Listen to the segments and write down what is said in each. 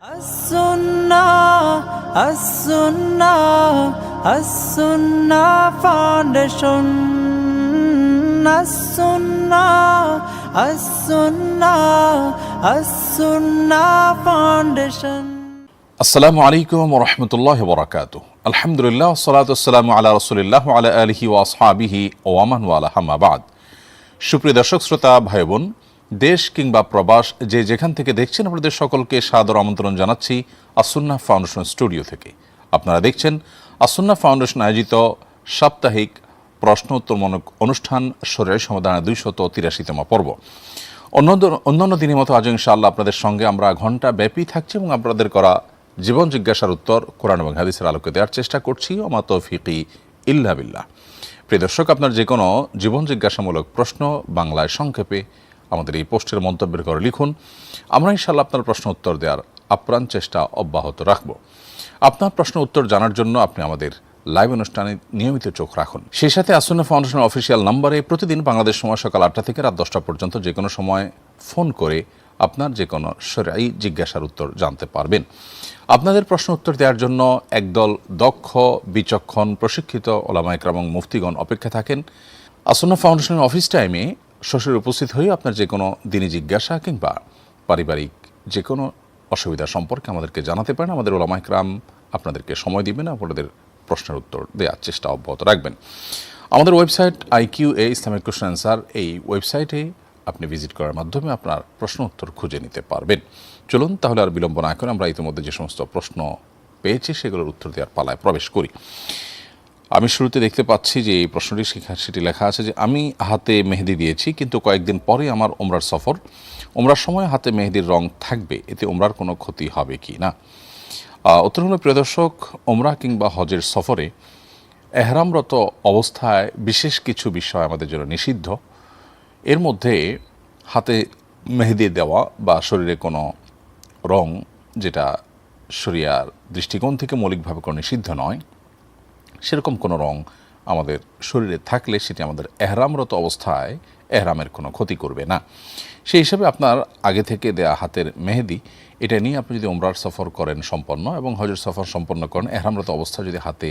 As-Sunnah Foundation. As-Sunnah Foundation. আসসালামু আলাইকুম ওয়া রাহমাতুল্লাহি ওয়া বারাকাতুহু। আলহামদুলিল্লাহ ওয়াসসালাতু ওয়াসসালামু আলা রাসূলিল্লাহ ওয়া আলা আলিহি ওয়া আসহাবিহি ওয়া মান ওয়ালা, আম্মা বাদ। সুপ্রিয় দর্শক শ্রোতা ভাই বোন, দেশ কিংবা প্রবাস যে যেখান থেকে দেখছেন, আপনাদের সকলকে সাদর আমন্ত্রণ জানাচ্ছি আস-সুন্নাহ ফাউন্ডেশন স্টুডিও থেকে। আপনারা দেখছেন আস-সুন্নাহ ফাউন্ডেশন আয়োজিত সাপ্তাহিক প্রশ্ন উত্তরমূলক অনুষ্ঠান শরীয়ত সমাধানের 283তম পর্ব। অন্যান্য দিনের মতো আজ ইনশাআল্লাহ আপনাদের সঙ্গে আমরা ঘণ্টা ব্যাপী থাকছি এবং আপনাদের করা জীবন জিজ্ঞাসার উত্তর কোরআন এবং হাদিসের আলোকে দেওয়ার চেষ্টা করছি। ওমা তৌফিকি ইল্লা বিল্লাহ। প্রিয় দর্শক, আপনার যে কোনো জীবন জিজ্ঞাসামূলক প্রশ্ন বাংলায় সংক্ষেপে আমাদের এই পোস্টের মন্তব্যের করে লিখুন। আমরা ইনশাআল্লাহ আপনার প্রশ্ন উত্তর দেওয়ার আপ্রাণ চেষ্টা অব্যাহত রাখব। আপনার প্রশ্ন উত্তর জানার জন্য আপনি আমাদের লাইভ অনুষ্ঠানে নিয়মিত চোখ রাখুন। সেই সাথে আস-সুন্নাহ ফাউন্ডেশনের অফিসিয়াল নম্বরে প্রতিদিন বাংলাদেশ সময় সকাল 8টা থেকে রাত 10টা পর্যন্ত যে কোনো সময় ফোন করে আপনার যে কোনো শরঈ জিজ্ঞাসার উত্তর জানতে পারবেন। আপনাদের প্রশ্ন উত্তর দেওয়ার জন্য একদল দক্ষ, বিচক্ষণ, প্রশিক্ষিত ওলামা ইকরাম এবং মুফতিগণ অপেক্ষা থাকেন। আস-সুন্নাহ ফাউন্ডেশনের অফিস টাইমে সরাসরি উপস্থিত হয়ে আপনার যে কোনো দিনী জিজ্ঞাসা কিংবা পারিবারিক যে কোনো অসুবিধা সম্পর্কে আমাদেরকে জানাতে পারেন। আমাদের ওলামা ইকরাম আপনাদেরকে সময় দিবেন, আপনাদের প্রশ্নের উত্তর দেওয়ার চেষ্টা অব্যাহত রাখবেন। আমাদের website IQA Islamic question answer, এই ওয়েবসাইটে আপনি ভিজিট করার মাধ্যমে আপনার প্রশ্ন উত্তর খুঁজে নিতে পারবেন। চলুন তাহলে আর বিলম্ব না করে আমরা ইতিমধ্যে যে সমস্ত প্রশ্ন পেয়েছি সেগুলোর উত্তর দেওয়ার পালায় প্রবেশ করি। আমি শুরুতে দেখতে পাচ্ছি যে এই প্রশ্নটি সেটি লেখা আছে যে আমি হাতে মেহেদি দিয়েছি, কিন্তু কয়েকদিন পরে আমার উমরার সফর। উমরার সময় হাতে মেহেদির রং থাকবে, এতে উমরার কোনো ক্ষতি হবে কি না? উত্তর হলো, প্রিয় দর্শক, উমরা কিংবা হজের সফরে এহরামরত অবস্থায় বিশেষ কিছু বিষয় আমাদের জন্য নিষিদ্ধ। এর মধ্যে হাতে মেহেদি দেওয়া বা শরীরে কোনো রং যেটা শরিয়ার দৃষ্টিকোণ থেকে মৌলিকভাবে কোনো নিষিদ্ধ নয়, সেরকম কোনো রং আমাদের শরীরে থাকলে সেটি আমাদের এহরামরত অবস্থায় এহরামের কোনো ক্ষতি করবে না। সেই হিসাবে আপনার আগে থেকে দেয়া হাতের মেহেদি, এটা নিয়ে আপনি যদি উমরার সফর করেন সম্পন্ন এবং হজের সফর সম্পন্ন করেন, এহরামরত অবস্থায় যদি হাতে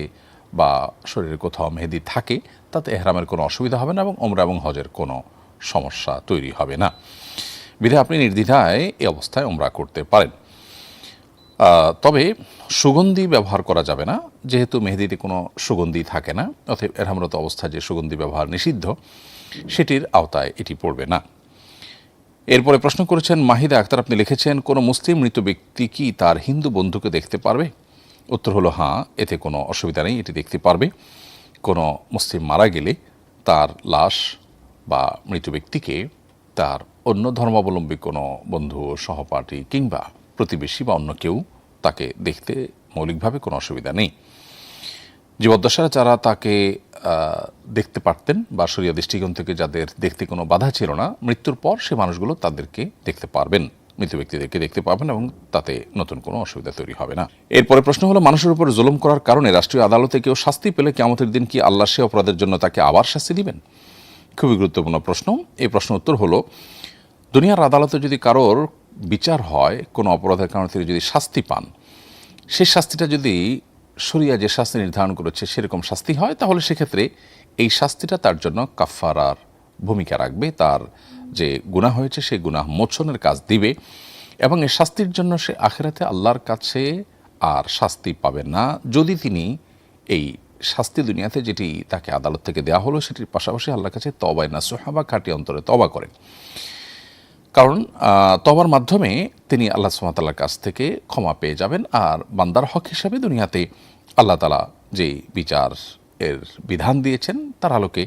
বা শরীরে কোথাও মেহেদি থাকে, তাতে এহরামের কোনো অসুবিধা হবে না এবং উমরা এবং হজের কোনো সমস্যা তৈরি হবে না। বিধায় আপনি নির্দ্বিধায় এই অবস্থায় উমরা করতে পারেন। তবে সুগন্ধি ব্যবহার করা যাবে না, যেহেতু মেহেদিতে কোনো সুগন্ধি থাকে না, অতএব এহরামরত অবস্থায় যে সুগন্ধি ব্যবহার নিষিদ্ধ সেটির আওতায় এটি পড়বে না। এরপরে প্রশ্ন করেছেন মাহিদা আক্তার, আপনি লিখেছেন, কোনো মুসলিম মৃত ব্যক্তি কি তার হিন্দু বন্ধুকে দেখতে পারবে? উত্তর হলো হ্যাঁ, এতে কোনো অসুবিধা নেই, এটি দেখতে পারবে। কোনো মুসলিম মারা গেলে তার লাশ বা মৃত ব্যক্তিকে তার অন্য ধর্মাবলম্বী কোনো বন্ধু, সহপাঠী কিংবা প্রতিবেশী বা অন্য কেউ তাকে দেখতে মৌলিকভাবে কোনো অসুবিধা নেই। জীবদ্দশায় যারা তাকে দেখতে পারতেন বা শরিয়া দৃষ্টিকোণ থেকে যাদের দেখতে কোনো বাধা ছিল না, মৃত্যুর পর সে মানুষগুলো তাদেরকে দেখতে পারবেন, মৃত ব্যক্তিদেরকে দেখতে পাবেন এবং তাতে নতুন কোনো অসুবিধা তৈরি হবে না। এরপরে প্রশ্ন হলো, মানুষের উপর জুলুম করার কারণে রাষ্ট্রীয় আদালতে কেউ শাস্তি পেলে কিয়ামতের দিন কি আল্লাহ সে অপরাধের জন্য তাকে আবার শাস্তি দিবেন? খুবই গুরুত্বপূর্ণ প্রশ্ন। এই প্রশ্ন উত্তর হলো, দুনিয়ার আদালতে যদি কারোর বিচার হয়, কোনো অপরাধের কারণে তিনি যদি শাস্তি পান, সেই শাস্তিটা যদি শরিয়া যে শাস্তি নির্ধারণ করেছে সেরকম শাস্তি হয়, তাহলে সেক্ষেত্রে এই শাস্তিটা তার জন্য কাফফারার ভূমিকা রাখবে। তার যে গুনাহ হয়েছে সেই গুনাহ মোচনের কাজ দিবে এবং এই শাস্তির জন্য সে আখিরাতে আল্লাহর কাছে আর শাস্তি পাবে না, যদি তিনি এই শাস্তি দুনিয়াতে যেটি তাকে আদালত থেকে দেওয়া হলো সেটির পাশাপাশি আল্লাহর কাছে তওবায়ে নাসুহা বা খাঁটি অন্তরে তওবা করেন। কারণ তওবার মাধ্যমে তিনি আল্লাহ সুবহানাহু ওয়া তাআলার কাছ থেকে ক্ষমা পেয়ে যাবেন। আর বান্দার হক হিসাবে দুনিয়াতে আল্লাহ তাআলা যে বিচার এর বিধান দিয়েছেন তার আলোকে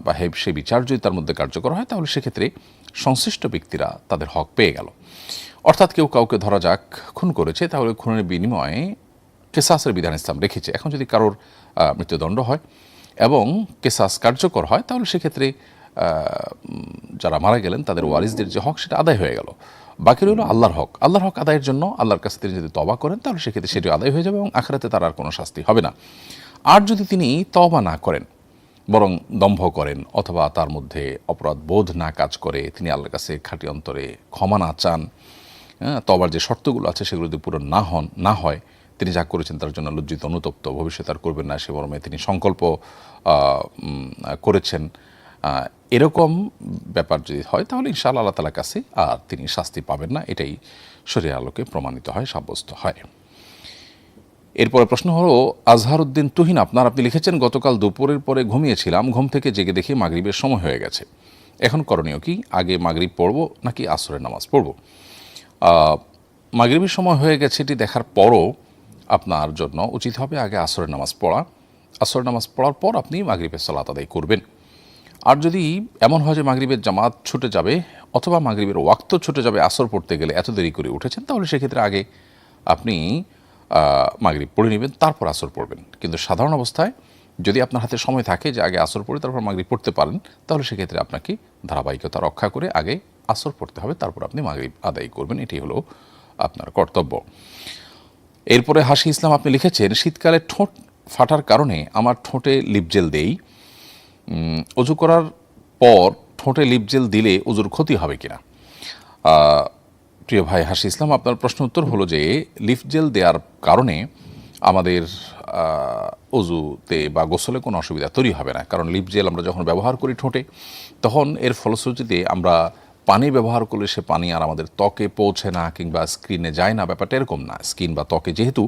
বা সেই বিচার যদি তার মধ্যে কার্যকর হয়, তাহলে সেক্ষেত্রে সংশ্লিষ্ট ব্যক্তিরা তাদের হক পেয়ে গেল। অর্থাৎ কেউ কাউকে ধরা যাক খুন করেছে, তাহলে খুনের বিনিময়ে কেসাসের বিধান ইসলাম রেখেছে। এখন যদি কারোর মৃত্যুদণ্ড হয় এবং কেসাস কার্যকর হয়, তাহলে সেক্ষেত্রে যারা মারা গেলেন তাদের ওয়ারিসদের যে হক সেটা আদায় হয়ে গেল। বাকি রইল আল্লাহর হক। আল্লাহর হক আদায়ের জন্য আল্লাহর কাছে তিনি যদি তওবা করেন, তাহলে সেক্ষেত্রে সেটি আদায় হয়ে যাবে এবং আখিরাতে তার আর কোনো শাস্তি হবে না। আর যদি তিনি তওবা না করেন, বরং দম্ভ করেন অথবা তার মধ্যে অপরাধ বোধ না কাজ করে, তিনি আল্লাহর কাছে খাঁটি অন্তরে ক্ষমা না চান, তবার যে শর্তগুলো আছে সেগুলো যদি পূরণ না হয় তিনি যা করেছেন তার জন্য লজ্জিত অনুতপ্ত, ভবিষ্যতে আর করবেন না সে মর্মে তিনি সংকল্প করেছেন, এরকম ব্যাপার যদি হয় তাহলে ইনশাআল্লাহ আল্লাহ তাআলার কাছে আর তিনি শাস্তি পাবেন না, এটাই শরীয়তের আলোকে প্রমাণিত হয়, সাব্যস্ত হয়। এরপরে প্রশ্ন হলো আজহারউদ্দিন তুহিন আপনি লিখেছেন, গতকাল দুপুরের পরে ঘুমিয়েছিলাম, ঘুম থেকে জেগে দেখি মাগরিবের সময় হয়ে গেছে, এখন করণীয় কি? আগে মাগরিব পড়ব নাকি আসরের নামাজ পড়ব? মাগরিবের সময় হয়ে গেছে এটি দেখার পরও আপনার জন্য উচিত হবে আগে আসরের নামাজ পড়া। আসরের নামাজ পড়ার পর আপনি মাগরিবের সালাত আদায় করবেন। আর যদি এমন হয় যে মাগরিবের জামাত ছুটে যাবে অথবা মাগরিবের ওয়াক্ত ছুটে যাবে আসর পড়তে গেলে, এত দেরি করে উঠেছেন, তাহলে সেক্ষেত্রে আগে আপনি মাগরিব পড়ে নেবেন, তারপর আসর পড়বেন। কিন্তু সাধারণ অবস্থায় যদি আপনার হাতে সময় থাকে যে আগে আসর পড়ে তারপর মাগরিব পড়তে পারেন, তাহলে সেক্ষেত্রে আপনাকে ধারাবাহিকতা রক্ষা করে আগে আসর পড়তে হবে, তারপর আপনি মাগরিব আদায় করবেন, এটি হলো আপনার কর্তব্য। এরপরে হাসি ইসলাম আপনি লিখেছেন, শীতকালে ঠোঁট ফাটার কারণে আমার ঠোঁটে লিপজেল দেই, অজু করার পর ঠোঁটে লিপজেল দিলে অজুর ক্ষতি হবে কিনা? প্রিয় ভাই হাসি ইসলাম, আপনার প্রশ্ন উত্তর হলো যে লিপজেল দেওয়ার কারণে আমাদের অজুতে বা গোসলে কোনো অসুবিধা তৈরি হবে না, কারণ লিপজেল আমরা যখন ব্যবহার করি ঠোঁটে, তখন এর ফলশ্রুতিতে আমরা পানি ব্যবহার করলে সে পানি আর আমাদের ত্বকে পৌঁছে না কিংবা স্কিনে যায় না, ব্যাপারটা এরকম না। স্কিন বা ত্বকে যেহেতু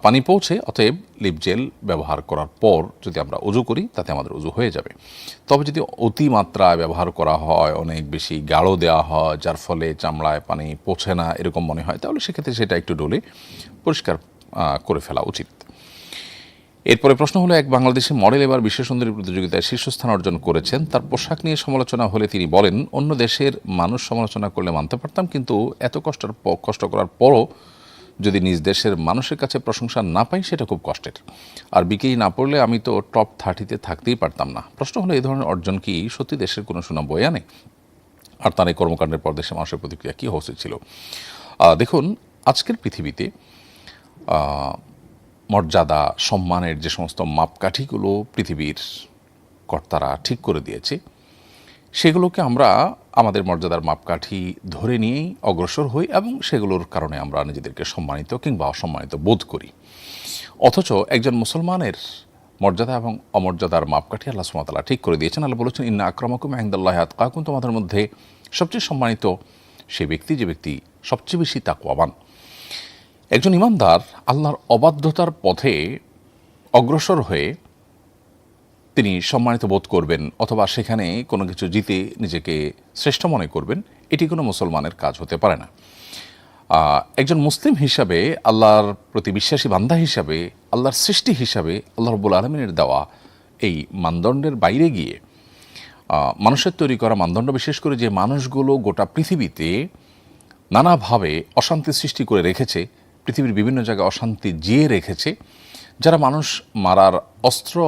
পানি পৌঁছে, অতএব লিপজেল ব্যবহার করার পর যদি আমরা অজু করি তাতে আমাদের অজু হয়ে যাবে। তবে যদি অতিমাত্রায় ব্যবহার করা হয়, অনেক বেশি গাঢ় দেওয়া হয় যার ফলে চামড়ায় পানি পৌঁছে না এরকম মনে হয়, তাহলে সেক্ষেত্রে সেটা একটু ডলে পরিষ্কার করে ফেলা উচিত। এরপরে প্রশ্ন হলো, এক বাংলাদেশি মডেল এবার বিশ্ব সুন্দরী প্রতিযোগিতায় শীর্ষস্থান অর্জন করেছেন, তার পোশাক নিয়ে সমালোচনা হলে তিনি বলেন, অন্য দেশের মানুষ সমালোচনা করলে মানতে পারতাম, কিন্তু এত কষ্ট করার পরও যদি নিজ দেশের মানুষের কাছে প্রশংসা না পাই সেটা খুব কষ্টের। আর বিকেই না পড়লে আমি তো টপ 30-তে থাকতেই পারতাম না। প্রশ্ন হলো, এই ধরনের অর্জন কি সত্যি দেশের কোনো সুনাম বয়ে আনে? আর তার এই কর্মকাণ্ডের পর দেশের মানুষের প্রতিক্রিয়া কী হওয়া উচিত ছিল? দেখুন, আজকের পৃথিবীতে মর্যাদা সম্মানের যে সমস্ত মাপকাঠিগুলো পৃথিবীর কর্তারা ঠিক করে দিয়েছে, সেগুলোকে আমরা আমাদের মর্যাদার মাপকাঠি ধরে নিয়েই অগ্রসর হই এবং সেগুলোর কারণে আমরা নিজেদেরকে সম্মানিত কিংবা অসম্মানিত বোধ করি। অথচ একজন মুসলমানের মর্যাদা এবং অমর্যাদার মাপকাঠি আল্লাহ সুবহানাহু ওয়া তাআলা ঠিক করে দিয়েছেন। আল্লাহ বলেছেন, ইন্না আকরামাকুম ইনদাল্লাহি আতকাকুম, তোমাদের মধ্যে সবচেয়ে সম্মানিত সে ব্যক্তি যে ব্যক্তি সবচেয়ে বেশি তাকওয়াবান। একজন ইমানদার আল্লাহর অবাধ্যতার পথে অগ্রসর হয়ে তিনি সম্মানিত বোধ করবেন অথবা সেখানে কোনো কিছু জিতে নিজেকে শ্রেষ্ঠ মনে করবেন, এটি কোনো মুসলমানের কাজ হতে পারে না। একজন মুসলিম হিসাবে, আল্লাহর প্রতি বিশ্বাসী বান্দা হিসাবে, আল্লাহর সৃষ্টি হিসাবে আল্লাহ রাব্বুল আলামিনের দেওয়া এই মানদণ্ডের বাইরে গিয়ে মানুষের তৈরি করা মানদণ্ড, বিশেষ করে যে মানুষগুলো গোটা পৃথিবীতে নানাভাবে অশান্তি সৃষ্টি করে রেখেছে, পৃথিবীর বিভিন্ন জায়গায় অশান্তি জিয়ে রেখেছে, যারা মানুষ মারার অস্ত্র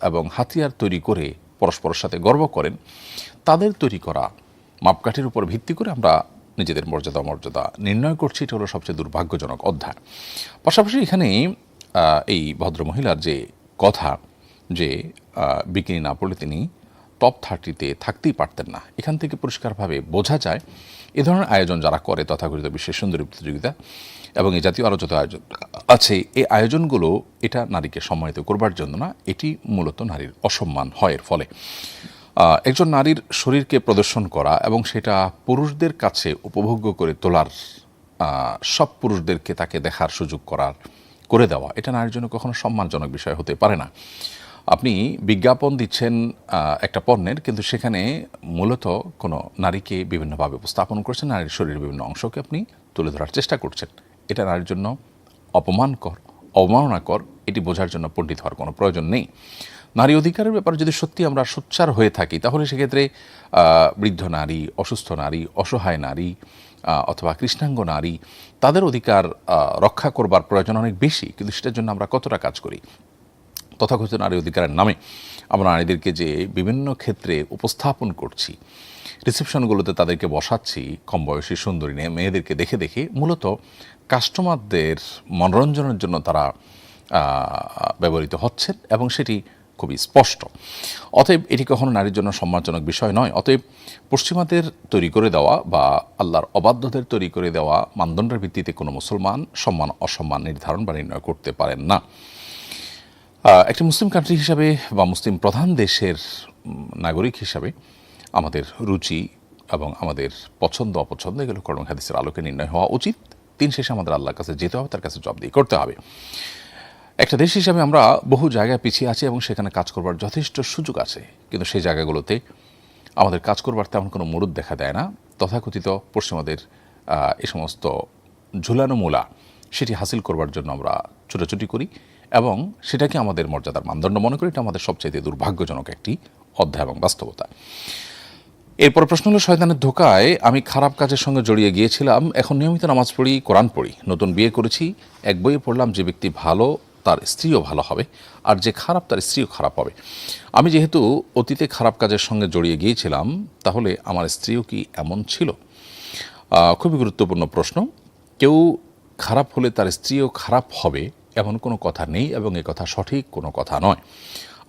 এবং হাতিয়ার তৈরি করে পরস্পরের সাথে গর্ব করেন, তাদের তৈরি করা মাপকাঠির উপর ভিত্তি করে আমরা নিজেদের মর্যাদা নির্ণয় করছি, এটা হলো সবচেয়ে দুর্ভাগ্যজনক অধ্যায়। পাশাপাশি এখানে এই ভদ্রমহিলার যে কথা যে বিকিনি না পড়লে তিনি টপ 30-তে থাকতেই পারতেন না, এখান থেকে পরিষ্কারভাবে বোঝা যায় এ ধরনের আয়োজন যারা করে, তথাকথিত বিশ্ব সুন্দরী প্রতিযোগিতা এবং এই জাতীয় আরও যত আয়োজন আছে, এই আয়োজনগুলো এটা নারীকে সম্মানিত করবার জন্য না, এটি মূলত নারীর অসম্মান হয়। এর ফলে একজন নারীর শরীরকে প্রদর্শন করা এবং সেটা পুরুষদের কাছে উপভোগ্য করে তোলার, সব পুরুষদেরকে তাকে দেখার সুযোগ করে দেওয়া, এটা নারীর জন্য কখনো সম্মানজনক বিষয় হতে পারে না। আপনি বিজ্ঞাপন দিচ্ছেন একটা পণ্যের, কিন্তু সেখানে মূলত কোনো নারীকে বিভিন্নভাবে উপস্থাপন করছেন, নারীর শরীরের বিভিন্ন অংশকে আপনি তুলে ধরার চেষ্টা করছেন, এটা নারীর জন্য অবমাননাকর। এটি বোঝার জন্য পণ্ডিত হওয়ার কোনো প্রয়োজন নেই। নারী অধিকারের ব্যাপারে যদি সত্যি আমরা সোচ্চার হয়ে থাকি, তাহলে সেক্ষেত্রে বৃদ্ধ নারী, অসুস্থ নারী, অসহায় নারী অথবা কৃষ্ণাঙ্গ নারী, তাদের অধিকার রক্ষা করবার প্রয়োজন অনেক বেশি। কিন্তু সেটার জন্য আমরা কতটা কাজ করি? তথাকথিত নারী অধিকারের নামে আমরা নারীদেরকে যে বিভিন্ন ক্ষেত্রে উপস্থাপন করছি, রিসেপশনগুলোতে তাদেরকে বসাচ্ছি, কম বয়সী সুন্দরী মেয়েদেরকে দেখে দেখে মূলত কাস্টমারদের মনোরঞ্জনের জন্য তারা ব্যবহৃত হচ্ছেন এবং সেটি খুবই স্পষ্ট। অতএব এটি কখনো নারীর জন্য সম্মানজনক বিষয় নয়। অতএব পশ্চিমাদের তৈরি করে দেওয়া বা আল্লাহর অবাধ্যদের তৈরি করে দেওয়া মানদণ্ডের ভিত্তিতে কোনো মুসলমান সম্মান অসম্মান নির্ধারণ বা নির্ণয় করতে পারেন না। একটি মুসলিম কান্ট্রি হিসাবে বা মুসলিম প্রধান দেশের নাগরিক হিসাবে আমাদের রুচি এবং আমাদের পছন্দ অপছন্দ এগুলো কোরআন হাদিসের আলোকে নির্ণয় হওয়া উচিত। দিন শেষে আমাদের আল্লাহর কাছে যেতে হবে, তার কাছে জবাবদিহি করতে হবে। একটা দেশ হিসাবে আমরা বহু জায়গায় পিছিয়ে আছি এবং সেখানে কাজ করবার যথেষ্ট সুযোগ আছে, কিন্তু সেই জায়গাগুলোতে আমাদের কাজ করবার তেমন কোনো মুরুদ দেখা দেয় না। তথাকথিত পশ্চিমাদের এই সমস্ত ঝুলানো মূলা সেটি হাসিল করবার জন্য আমরা ছুটাছুটি করি এবং সেটাকে আমাদের মর্যাদার মানদণ্ড মনে করি। এটা আমাদের সবচাইতে দুর্ভাগ্যজনক একটি অধ্যায় এবং বাস্তবতা। এরপর প্রশ্ন হলো, শয়তানের ধোকায় আমি খারাপ কাজের সঙ্গে জড়িয়ে গিয়েছিলাম, এখন নিয়মিত নামাজ পড়ি, কোরআন পড়ি, নতুন বিয়ে করেছি, এক বইয়ে পড়লাম যে ব্যক্তি ভালো তার স্ত্রীও ভালো হবে, আর যে খারাপ তার স্ত্রীও খারাপ হবে। আমি যেহেতু অতীতে খারাপ কাজের সঙ্গে জড়িয়ে গিয়েছিলাম, তাহলে আমার স্ত্রীও কি এমন ছিল? খুবই গুরুত্বপূর্ণ প্রশ্ন। কেউ খারাপ হলে তার স্ত্রীও খারাপ হবে এমন কোনো কথা নেই এবং এ কথা সঠিক কোনো কথা নয়।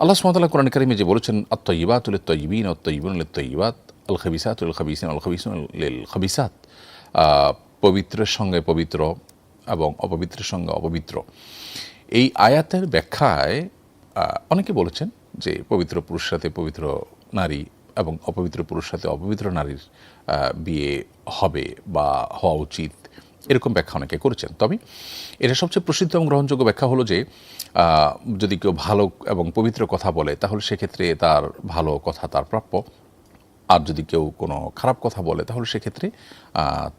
আল্লাহ সুবহানাহু ওয়া তাআলা কোরআন কারীমে যে বলেছেন, আত-তাইয়্যিবাতু লিত-তাইয়্যিবিন ওয়াত-তাইয়্যিবুনা লিত-তাইয়্যিবাত, আল-খাবিসাতু লিল-খাবিসিন ওয়াল-খাবিসুনা লিল-খাবিসাত। পবিত্রের সঙ্গে পবিত্র এবং অপবিত্রের সঙ্গে অপবিত্র। এই আয়াতের ব্যাখ্যায় অনেকে বলেছেন যে পবিত্র পুরুষের সাথে পবিত্র নারী এবং অপবিত্র পুরুষের সাথে অপবিত্র নারীর বিয়ে হবে বা হওয়া উচিত, এরকম ব্যাখ্যা অনেকে করেছেন। তবে এটা সবচেয়ে প্রসিদ্ধ এবং গ্রহণযোগ্য ব্যাখ্যা হলো যে যদি কেউ ভালো এবং পবিত্র কথা বলে তাহলে সেক্ষেত্রে তার ভালো কথা তার প্রাপ্য, আর যদি কেউ কোনো খারাপ কথা বলে তাহলে সেক্ষেত্রে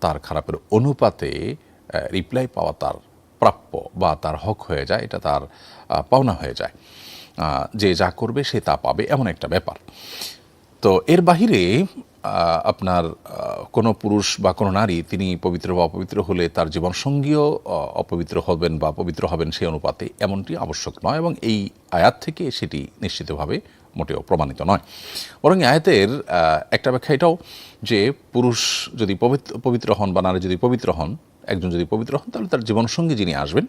তার খারাপের অনুপাতে রিপ্লাই পাওয়া তার প্রাপ্য বা তার হক হয়ে যায়, এটা তার পাওনা হয়ে যায়। যে যা করবে সে তা পাবে, এমন একটা ব্যাপার। তো এর বাহিরে আপনার কোনো পুরুষ বা কোনো নারী তিনি পবিত্র বা অপবিত্র হলে তার জীবনসঙ্গীও অপবিত্র হবেন বা পবিত্র হবেন সেই অনুপাতে, এমনটি আবশ্যক নয় এবং এই আয়াত থেকে সেটি নিশ্চিতভাবে মোটেও প্রমাণিত নয়। বরং আয়াতের একটা ব্যাখ্যা এটাও যে পুরুষ যদি পবিত্র হন বা নারী যদি পবিত্র হন, একজন যদি পবিত্র হন তাহলে তার জীবনসঙ্গী যিনি আসবেন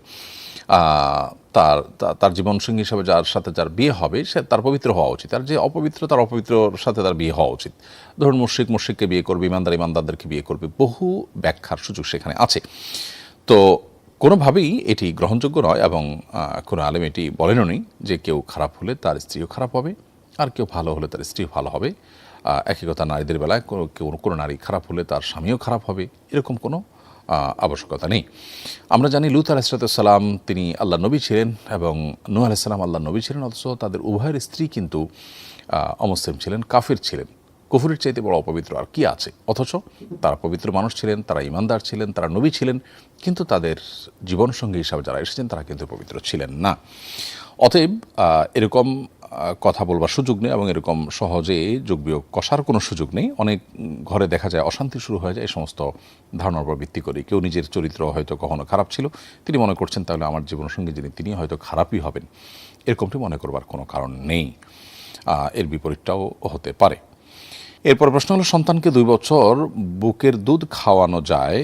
তার জীবনসঙ্গী হিসাবে যার সাথে যার বিয়ে হবে সে তার পবিত্র হওয়া উচিত। আর যে অপবিত্র তার অপবিত্রর সাথে তার বিয়ে হওয়া উচিত। ধরুন মুশরিককে বিয়ে করবে, ইমানদারদেরকে বিয়ে করবে, বহু ব্যাখ্যার সুযোগ সেখানে আছে। তো কোনোভাবেই এটি গ্রহণযোগ্য নয় এবং কোনো আলেম এটি বলেনও নি যে কেউ খারাপ হলে তার স্ত্রীও খারাপ হবে আর কেউ ভালো হলে তার স্ত্রীও ভালো হবে। একই কথা নারীদের বেলায় কোনো নারী খারাপ হলে তার স্বামীও খারাপ হবে, এরকম কোনো আবশ্যকতা নেই। আমরা জানি লূত আলাইহিসসালাম তিনি আল্লাহ নবী ছিলেন এবং নূহ আলাইহিসসালাম আল্লাহ নবী ছিলেন, অথচ তাদের উভয়ের স্ত্রী কিন্তু অমুসলিম ছিলেন, কাফির ছিলেন। কুফরের চাইতে বড় অপবিত্র আর কি আছে? অথচ তারা পবিত্র মানুষ ছিলেন, তারা ইমানদার ছিলেন, তারা নবী ছিলেন, কিন্তু তাদের জীবনসঙ্গী হিসাবে যারা এসেছেন তারা কিন্তু পবিত্র ছিলেন না। অতএব এরকম কথা বলবার সুযোগ নেই এবং এরকম সহজে যোগ বিয়োগ কষার কোনো সুযোগ নেই। অনেক ঘরে দেখা যায় অশান্তি শুরু হয়ে যায় এই সমস্ত ধারণার উপর ভিত্তি করে। কেউ নিজের চরিত্র হয়তো কখনো খারাপ ছিল, তিনি মনে করছেন তাহলে আমার জীবনসঙ্গী যিনি তিনি হয়তো খারাপই হবেন, এরকমটি মনে করবার কোনো কারণ নেই। এর বিপরীতটাও হতে পারে। এরপর প্রশ্ন হলো, সন্তানকে 2 বছর বুকের দুধ খাওয়ানো যায়,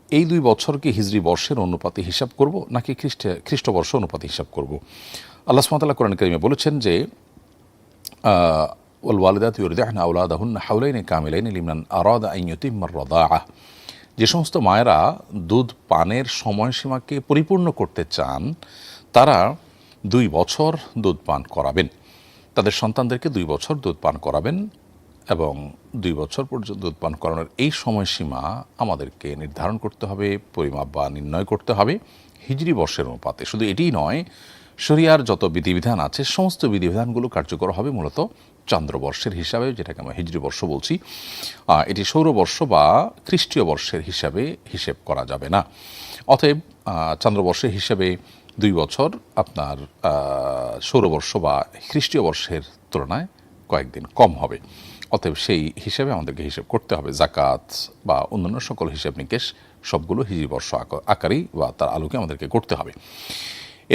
এই 2 বছরকে হিজরি বর্ষের অনুপাতে হিসাব করব নাকি খ্রিস্টবর্ষ অনুপাতে হিসাব করব? আল্লাহ সুবহানাহু ওয়া তাআলা কোরআন কারীমে বলেছেন যে ওয়াল ওয়ালিদাতু ইউরদি'না আওলাদাহুন্না হাওলাইনি কামিলাইনি লিমান আরাদা আন ইউতিম্মা আর-রাদাআহ। যে সমস্ত মায়েরা দুধ পানের সময়সীমাকে পরিপূর্ণ করতে চান তারা 2 বছর দুধ পান করাবেন, তাদের সন্তানদেরকে 2 বছর দুধ পান করাবেন এবং 2 বছর পর্যন্ত দুধ পান করানোর এই সময়সীমা আমাদেরকে নির্ধারণ করতে হবে, পরিমাপ বা নির্ণয় করতে হবে হিজরি বর্ষের অনুপাতে। শুধু এটিই নয়, শরিয়ার যত বিধিবিধান আছে সমস্ত বিধিবিধানগুলো কার্যকর হবে মূলত চন্দ্রবর্ষের হিসাবে, যেটাকে আমরা হিজরি বর্ষ বলছি। এটি সৌরবর্ষ বা খ্রিস্টীয় বর্ষের হিসেব করা যাবে না। অতএব চন্দ্রবর্ষের হিসাবে 2 বছর আপনার সৌরবর্ষ বা খ্রিস্টীয় বর্ষের তুলনায় কয়েকদিন কম হবে। অতএব সেই হিসাবে আমাদেরকে হিসেব করতে হবে। জাকাত বা অন্যান্য সকল হিসাব নিকেশ সবগুলো হিজরি বর্ষ আকারেই বা তার আলোকে আমাদেরকে করতে হবে।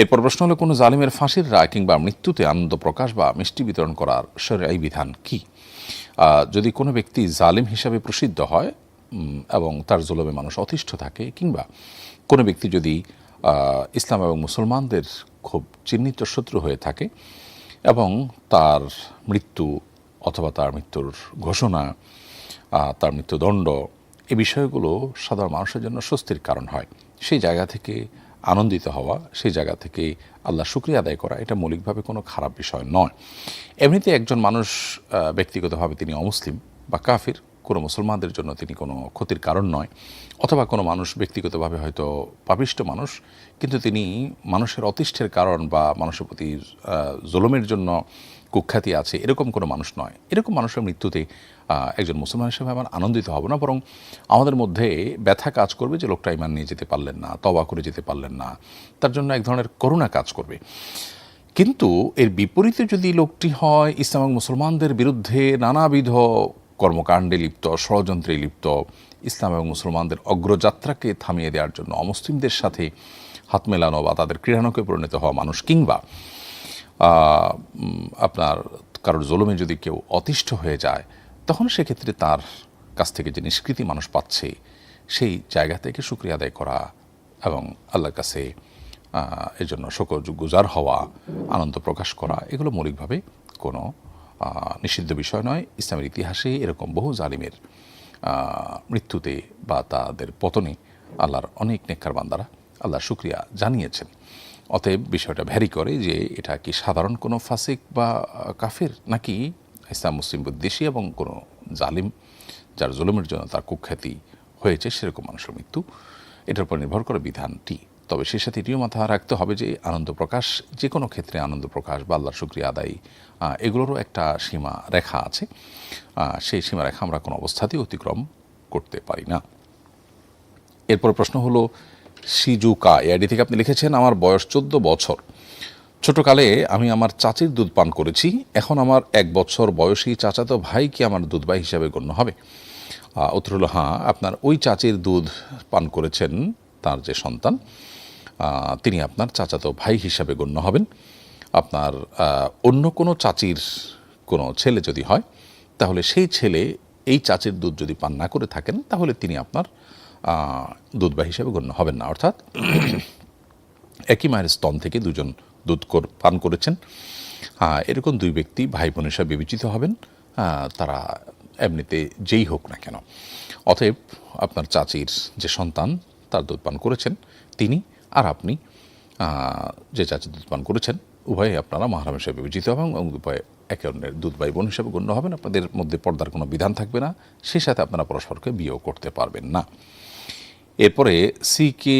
এরপর প্রশ্ন হলো, কোনো জালিমের ফাঁসির রায় কিংবা মৃত্যুতে আনন্দ প্রকাশ বা মিষ্টি বিতরণ করার শরীয়ী বিধান কি? যদি কোনো ব্যক্তি জালিম হিসাবে প্রসিদ্ধ হয় এবং তার জুলুমে মানুষ অতিষ্ঠ থাকে, কিংবা কোনো ব্যক্তি যদি ইসলাম এবং মুসলমানদের খুব চিহ্নিত শত্রু হয়ে থাকে এবং তার মৃত্যু অথবা তার মৃত্যুর ঘোষণা, তার মৃত্যুদণ্ড, এই বিষয়গুলো সাধারণ মানুষের জন্য স্বস্তির কারণ হয়। সেই জায়গা থেকে আনন্দিত হওয়া, সেই জায়গা থেকে আল্লাহ শুকরিয়া আদায় করা, এটা মৌলিকভাবে কোনো খারাপ বিষয় নয়। এমনিতে একজন মানুষ ব্যক্তিগতভাবে তিনি অমুসলিম বা কাফির, কোনো মুসলমানদের জন্য তিনি কোনো ক্ষতির কারণ নয়। অথবা কোনো মানুষ ব্যক্তিগতভাবে হয়তো পাপিষ্ট মানুষ, কিন্তু তিনি মানুষের অতিষ্ঠের কারণ বা মানুষের প্রতি জুলুমের জন্য কুখ্যাতি আছে, এরকম কোনো মানুষ নয়। এরকম মানুষের মৃত্যুতে একজন মুসলমান হিসেবে আমার আনন্দিত হব না, বরং আমাদের মধ্যে ব্যথা কাজ করবে যে লোকটা ঈমান নিয়ে যেতে পারলেন না, তওবা করে যেতে পারলেন না, তার জন্য এক ধরনের করুণা কাজ করবে। কিন্তু এর বিপরীতে যদি লোকটি হয় ইসলাম এবং মুসলমানদের বিরুদ্ধে নানাবিধ কর্মকাণ্ডে লিপ্ত, ষড়যন্ত্রে লিপ্ত, ইসলাম এবং মুসলমানদের অগ্রযাত্রাকে থামিয়ে দেওয়ার জন্য অমুসলিমদের সাথে হাত মেলানো বা তাদের ক্রীড়ানকে পরিণত হওয়া মানুষ, কিংবা আপনার কারোর জুলুমে যদি কেউ অতিষ্ঠ হয়ে যায়, তখন সেক্ষেত্রে তার কাছ থেকে যে নিষ্কৃতি মানুষ পাচ্ছে, সেই জায়গা থেকে শুকরিয়া আদায় করা এবং আল্লাহর কাছে এর জন্য শুকরগুজার হওয়া, আনন্দ প্রকাশ করা, এগুলো মৌলিকভাবে কোনো নিষিদ্ধ বিষয় নয়। ইসলামের ইতিহাসে এরকম বহু জালিমের মৃত্যুতে বা তাদের পতনে আল্লাহর অনেক নেককার বান্দারা আল্লাহর শুকরিয়া জানিয়েছেন। অতএব বিষয়টা ভ্যারি করে যে এটা কি সাধারণ কোনো ফাসিক বা কাফের, নাকি ইসলাম মুসলিম বিদ্বেষী এবং কোনো জালিম যার জুলুমের জন্য তার কুখ্যাতি হয়েছে সেরকম মানুষের মৃত্যু, এটার উপর নির্ভর করে বিধানটি। তবে সেই সাথে এটিও মাথায় রাখতে হবে যে আনন্দ প্রকাশ, যে কোনো ক্ষেত্রে আনন্দ প্রকাশ বা আল্লাহর শুকরিয়া আদায়, এগুলোরও একটা সীমা রেখা আছে। সেই সীমা রেখা আমরা কোনো অবস্থাতেই অতিক্রম করতে পারি না। এরপর প্রশ্ন হলো সিজুকা এআইডি থেকে আপনি লিখেছেন, আমার বয়স 14 বছর। ছোটকালে আমি আমার চাচির দুধ পান করেছি। এখন আমার 1 বছর বয়সী চাচাতো ভাই কি আমার দুধ ভাই হিসাবে গণ্য হবে? উত্তর হলো হ্যাঁ, আপনার ওই চাচির দুধ পান করেছেন তার যে সন্তান, তিনি আপনার চাচাতো ভাই হিসাবে গণ্য হবেন। আপনার অন্য কোনো চাচির কোনো ছেলে যদি হয়, তাহলে সেই ছেলে এই চাচির দুধ যদি পান না করে থাকেন, তাহলে তিনি আপনার দুধ ভাই হিসাবে গণ্য হবেন না। অর্থাৎ একই মায়ের স্তন থেকে দুজন দুধ পান করেছেন, এরকম দুই ব্যক্তি ভাই বোন হিসাবে বিবেচিত হবেন, তারা এমনিতে যেই হোক না কেন। অতএব আপনার চাচির যে সন্তান তার দুধ পান করেছেন, তিনি আর আপনি যে চাচির দুধ পান করেছেন, উভয়ে আপনারা মাহরাম হিসেবে বিবেচিত হবেন এবং উভয়ে একে অন্যের দুধ ভাই বোন হিসেবে গণ্য হবেন। আপনাদের মধ্যে পর্দার কোনো বিধান থাকবে না, সেই সাথে আপনারা পরস্পরকে বিয়েও করতে পারবেন না। এরপরে সিকে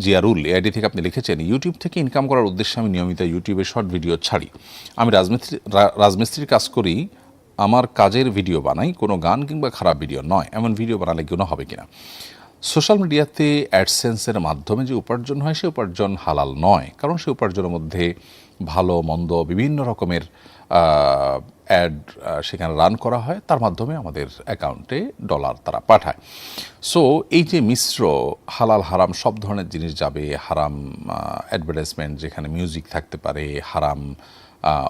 জিয়ারুল এআইডি থেকে আপনি লিখেছেন, ইউটিউব থেকে ইনকাম করার উদ্দেশ্যে আমি নিয়মিত ইউটিউবে শর্ট ভিডিও ছাড়ি। আমি রাজমিস্ত্রির কাজ করি, আমার কাজের ভিডিও বানাই, কোনো গান কিংবা খারাপ ভিডিও নয়। এমন ভিডিও বানালে গুনাহ হবে কিনা? সোশ্যাল মিডিয়াতে অ্যাডসেন্সের মাধ্যমে যে উপার্জন হয়, সে উপার্জন হালাল নয়, কারণ সে উপার্জনের মধ্যে ভালো মন্দ বিভিন্ন রকমের অ্যাড সেখানে রান করা হয়, তার মাধ্যমে আমাদের অ্যাকাউন্টে ডলার তারা পাঠায়। সো এই যে মিশ্র হালাল হারাম সব ধরনের জিনিস যাবে, হারাম অ্যাডভার্টাইজমেন্ট যেখানে মিউজিক থাকতে পারে, হারাম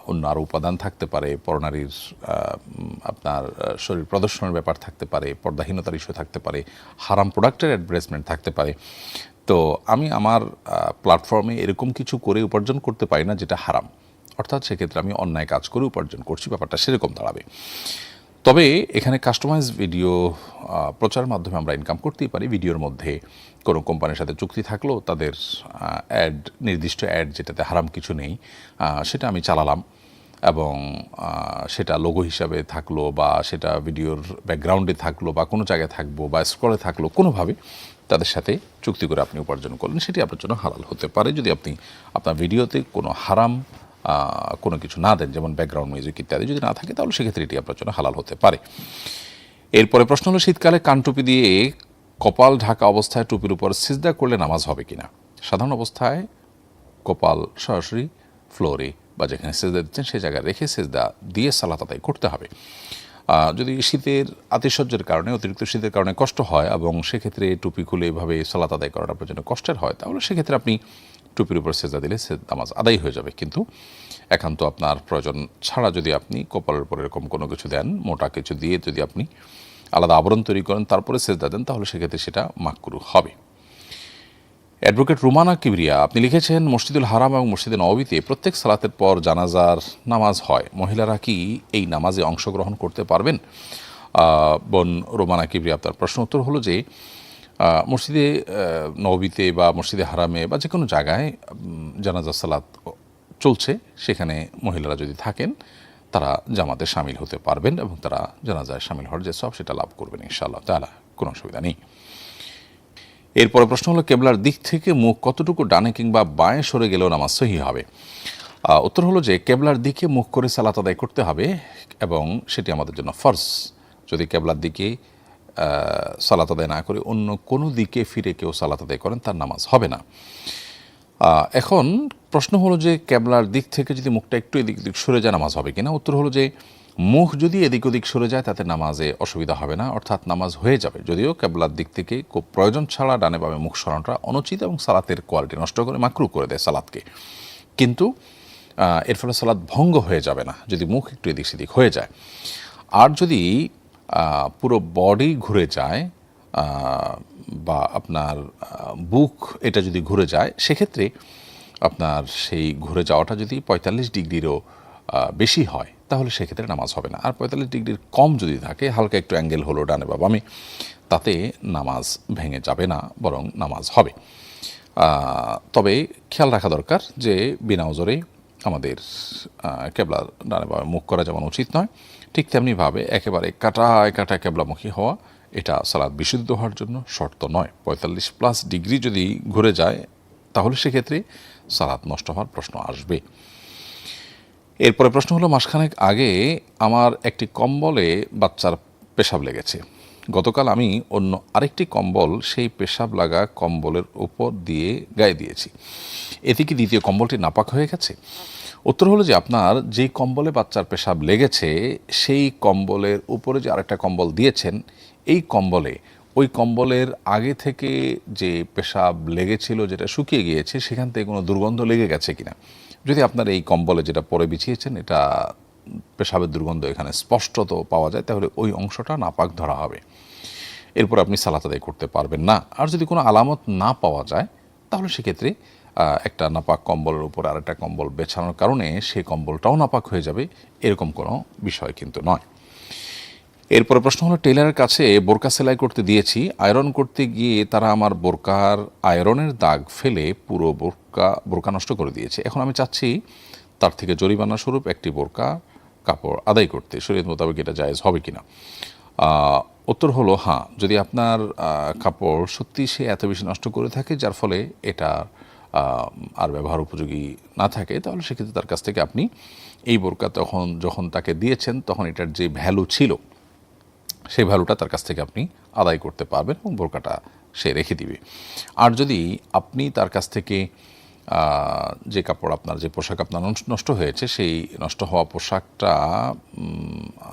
অন্য আরও উপাদান থাকতে পারে, পরনারীর আপনার শরীর প্রদর্শনের ব্যাপার থাকতে পারে, পর্দাহীনতার ইস্যু থাকতে পারে, হারাম প্রোডাক্টের অ্যাডভার্টাইজমেন্ট থাকতে পারে। তো আমি আমার প্ল্যাটফর্মে এরকম কিছু করে উপার্জন করতে পারি না যেটা হারাম, অর্থাৎ সেক্ষেত্রে আমি অন্যায় কাজ করে উপার্জন করছি, ব্যাপারটা সেরকম দাঁড়াবে। তবে এখানে কাস্টমাইজ ভিডিও প্রচারের মাধ্যমে আমরা ইনকাম করতেই পারি। ভিডিওর মধ্যে কোনো কোম্পানির সাথে চুক্তি থাকলো, তাদের অ্যাড, নির্দিষ্ট অ্যাড যেটাতে হারাম কিছু নেই, সেটা আমি চালালাম এবং সেটা লোগো হিসাবে থাকলো বা সেটা ভিডিওর ব্যাকগ্রাউন্ডে থাকলো বা কোনো জায়গায় থাকবো বা স্ক্রলে থাকলো, কোনোভাবে তাদের সাথে চুক্তি করে আপনি উপার্জন করলেন, সেটি আপনার জন্য হালাল হতে পারে যদি আপনি আপনার ভিডিওতে কোনো হারাম কোনো কিছু না দেন, যেমন ব্যাকগ্রাউন্ড মিউজিক ইত্যাদি যদি না থাকে, তাহলে সেক্ষেত্রে এটি আপনার জন্য হালাল হতে পারে। এরপরে প্রশ্ন হলো, শীতকালে কানটুপি দিয়ে কপাল ঢাকা অবস্থায় টুপির উপর সিজদা করলে নামাজ হবে কিনা? সাধারণ অবস্থায় কপাল সরাসরি ফ্লোরে বা যেখানে সিজদা দিচ্ছেন সেই জায়গায় রেখে সিজদা দিয়ে সালাত আদায় করতে হবে। যদি শীতের আতিশয্যের কারণে, অতিরিক্ত শীতের কারণে কষ্ট হয় এবং সেক্ষেত্রে টুপি খুলে এভাবে সালাত আদায় করাটা আপনার জন্য কষ্টের হয়, তাহলে সেক্ষেত্রে আপনি টুপির উপর সেজদা দিলে নামাজ আদায় হয়ে যাবে। কিন্তু একান্ত আপনার প্রয়োজন ছাড়া যদি আপনি কপালের উপর এরকম কোনো কিছু দেন, মোটা কিছু দিয়ে যদি আপনি আলাদা আবরণ তৈরি করেন তারপরে সেজদা দেন, তাহলে সেক্ষেত্রে সেটা মাকরুহ হবে। অ্যাডভোকেট রুমানা কিবরিয়া আপনি লিখেছেন, মসজিদুল হারাম এবং মসজিদে নববীতে প্রত্যেক সালাতের পর জানাজার নামাজ হয়, মহিলারা কি এই নামাজে অংশগ্রহণ করতে পারবেন? বোন রুমানা কিবরিয়া, আপনার প্রশ্ন উত্তর হলো যে মসজিদে নববীতে বা মসজিদে হারামে বা যে কোনো জায়গায় জানাজা সালাত চলছে, সেখানে মহিলারা যদি থাকেন তারা জামাতে শামিল হতে পারবেন এবং তারা জানাজায় শামিল হওয়ার যে সব সেটা লাভ করবেন ইনশাআল্লাহ তাআলা, কোনো অসুবিধা নেই। এরপরে প্রশ্ন হলো, কেবলার দিক থেকে মুখ কতটুকু ডানে কিংবা বাঁয়ে সরে গেলেও নামাজ সহি হবে? উত্তর হলো যে কেবলার দিকে মুখ করে সালাত আদায় করতে হবে এবং সেটি আমাদের জন্য ফরজ। যদি কেবলার দিকে সালাত আদায় না করে অন্য কোনো দিকে ফিরে কেউ সালাত আদায় করেন তার নামাজ হবে না। এখন প্রশ্ন হলো যে কেবলার দিক থেকে যদি মুখটা একটু এদিক ওদিক সরে যায় নামাজ হবে কিনা? উত্তর হলো যে মুখ যদি এদিক ওদিক সরে যায় তাতে নামাজে অসুবিধা হবে না, অর্থাৎ নামাজ হয়ে যাবে। যদিও কেবলার দিক থেকে খুব প্রয়োজন ছাড়া ডানে বামে মুখ সরানোটা অনুচিত এবং সালাতের কোয়ালিটি নষ্ট করে মাকরু করে দেয় সালাতকে, কিন্তু এর ফলে সালাত ভঙ্গ হয়ে যাবে না যদি মুখ একটু এদিক সেদিক হয়ে যায়। আর যদি পুরো বডি ঘুরে যায় বা আপনার বুক এটা যদি ঘুরে যায়, সেক্ষেত্রে আপনার সেই ঘুরে যাওয়াটা যদি 45 ডিগ্রিরও বেশি হয় তাহলে সেক্ষেত্রে নামাজ হবে না। আর 45 ডিগ্রির কম যদি থাকে, হালকা একটু অ্যাঙ্গেল হলো ডানে বা বামে, তাতে নামাজ ভেঙে যাবে না, বরং নামাজ হবে। তবে খেয়াল রাখা দরকার যে বিনা ওজরে আমাদের কেবলার ডানে বামে মুখ করা যেমন উচিত নয়, ঠিক তেমনিভাবে একেবারে কাটায় কাটায় কেবলামুখী হওয়া এটা সালাত বিশুদ্ধ হওয়ার জন্য শর্ত নয়। 45+ ডিগ্রি যদি ঘুরে যায় তাহলে সেক্ষেত্রে সালাত নষ্ট হওয়ার প্রশ্ন আসবে। এরপরে প্রশ্ন হলো, মাসখানেক আগে আমার একটি কম্বলে বাচ্চার পেশাব লেগেছে। গতকাল আমি অন্য আরেকটি কম্বল সেই পেশাব লাগা কম্বলের উপর দিয়ে গায়ে দিয়েছি, এতে কি দ্বিতীয় কম্বলটি নাপাক হয়ে গেছে? উত্তর হলো যে আপনার যেই কম্বলে বাচ্চার পেশাব লেগেছে সেই কম্বলের উপরে যে আরেকটা কম্বল দিয়েছেন, এই কম্বলে ওই কম্বলের আগে থেকে যে পেশাব লেগেছিল যেটা শুকিয়ে গিয়েছে সেখান থেকে কোনো দুর্গন্ধ লেগে গেছে কিনা। যদি আপনার এই কম্বলে যেটা পরে বিছিয়েছেন এটা পেশাবের দুর্গন্ধ এখানে স্পষ্টত পাওয়া যায়, তাহলে ওই অংশটা নাপাক ধরা হবে, এরপর আপনি সালাত আদায় করতে পারবেন না। আর যদি কোনো আলামত না পাওয়া যায় তাহলে সেক্ষেত্রে একটা নাপাক কম্বলের উপর আরেকটা কম্বল বেছানোর কারণে সেই কম্বলটাও নাপাক হয়ে যাবে, এরকম কোনো বিষয় কিন্তু নয়। এরপরে প্রশ্ন হলো, টেলারের কাছে বোরকা সেলাই করতে দিয়েছি, আয়রন করতে গিয়ে তারা আমার বোরকার আয়রনের দাগ ফেলে পুরো বোরকা নষ্ট করে দিয়েছে। এখন আমি চাচ্ছি তার থেকে জরিমানা স্বরূপ একটি বোরকা কাপড় আদায় করতে, শরীয়ত মোতাবেক এটা জায়েজ হবে কিনা? উত্তর হলো হ্যাঁ, যদি আপনার কাপড় সত্যি সে এত বেশি নষ্ট করে থাকে যার ফলে এটা আর ব্যবহার উপযোগী না থাকে, তাহলে সেক্ষেত্রে তার কাছ থেকে আপনি এই বোরকা যখন তাকে দিয়েছেন তখন এটার যে ভ্যালু ছিল সেই ভ্যালুটা তার কাছ থেকে আপনি আদায় করতে পারবেন এবং বোরকাটা সে রেখে দিবে। আর যদি আপনি তার কাছ থেকে যে কাপড় আপনার যে পোশাক আপনার নষ্ট হয়েছে সেই নষ্ট হওয়া পোশাকটা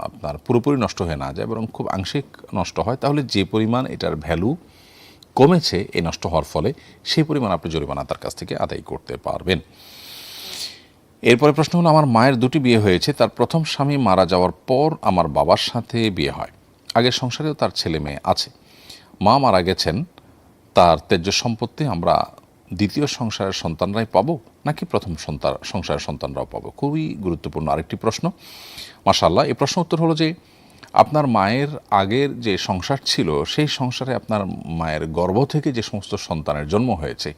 আপনার পুরোপুরি নষ্ট হয়ে না যায় বরং খুব আংশিক নষ্ট হয়, তাহলে যে পরিমাণ এটার ভ্যালু কমেছে এই নষ্ট হওয়ার ফলে সেই পরিমাণ আপনি জরিমানা তার কাছ থেকে আদায় করতে পারবেন। এরপরে প্রশ্ন হলো, আমার মায়ের দুটি বিয়ে হয়েছে, তার প্রথম স্বামী মারা যাওয়ার পর আমার বাবার সাথে বিয়ে হয়, আগের সংসারেও তার ছেলে মেয়ে আছে, মা মারা গেছেন, তার ত্যায্য সম্পত্তি আমরা দ্বিতীয় সংসারের সন্তানরাই পাবো নাকি প্রথম সংসারের সন্তানরাও পাবো? খুবই গুরুত্বপূর্ণ আরেকটি প্রশ্ন। মাশাআল্লাহ, এই প্রশ্ন উত্তর হলো যে আপনার মায়ের আগের যে সংসার ছিল সেই সংসারে আপনার মায়ের গর্ভ থেকে যে সমস্ত সন্তানের জন্ম হয়েছে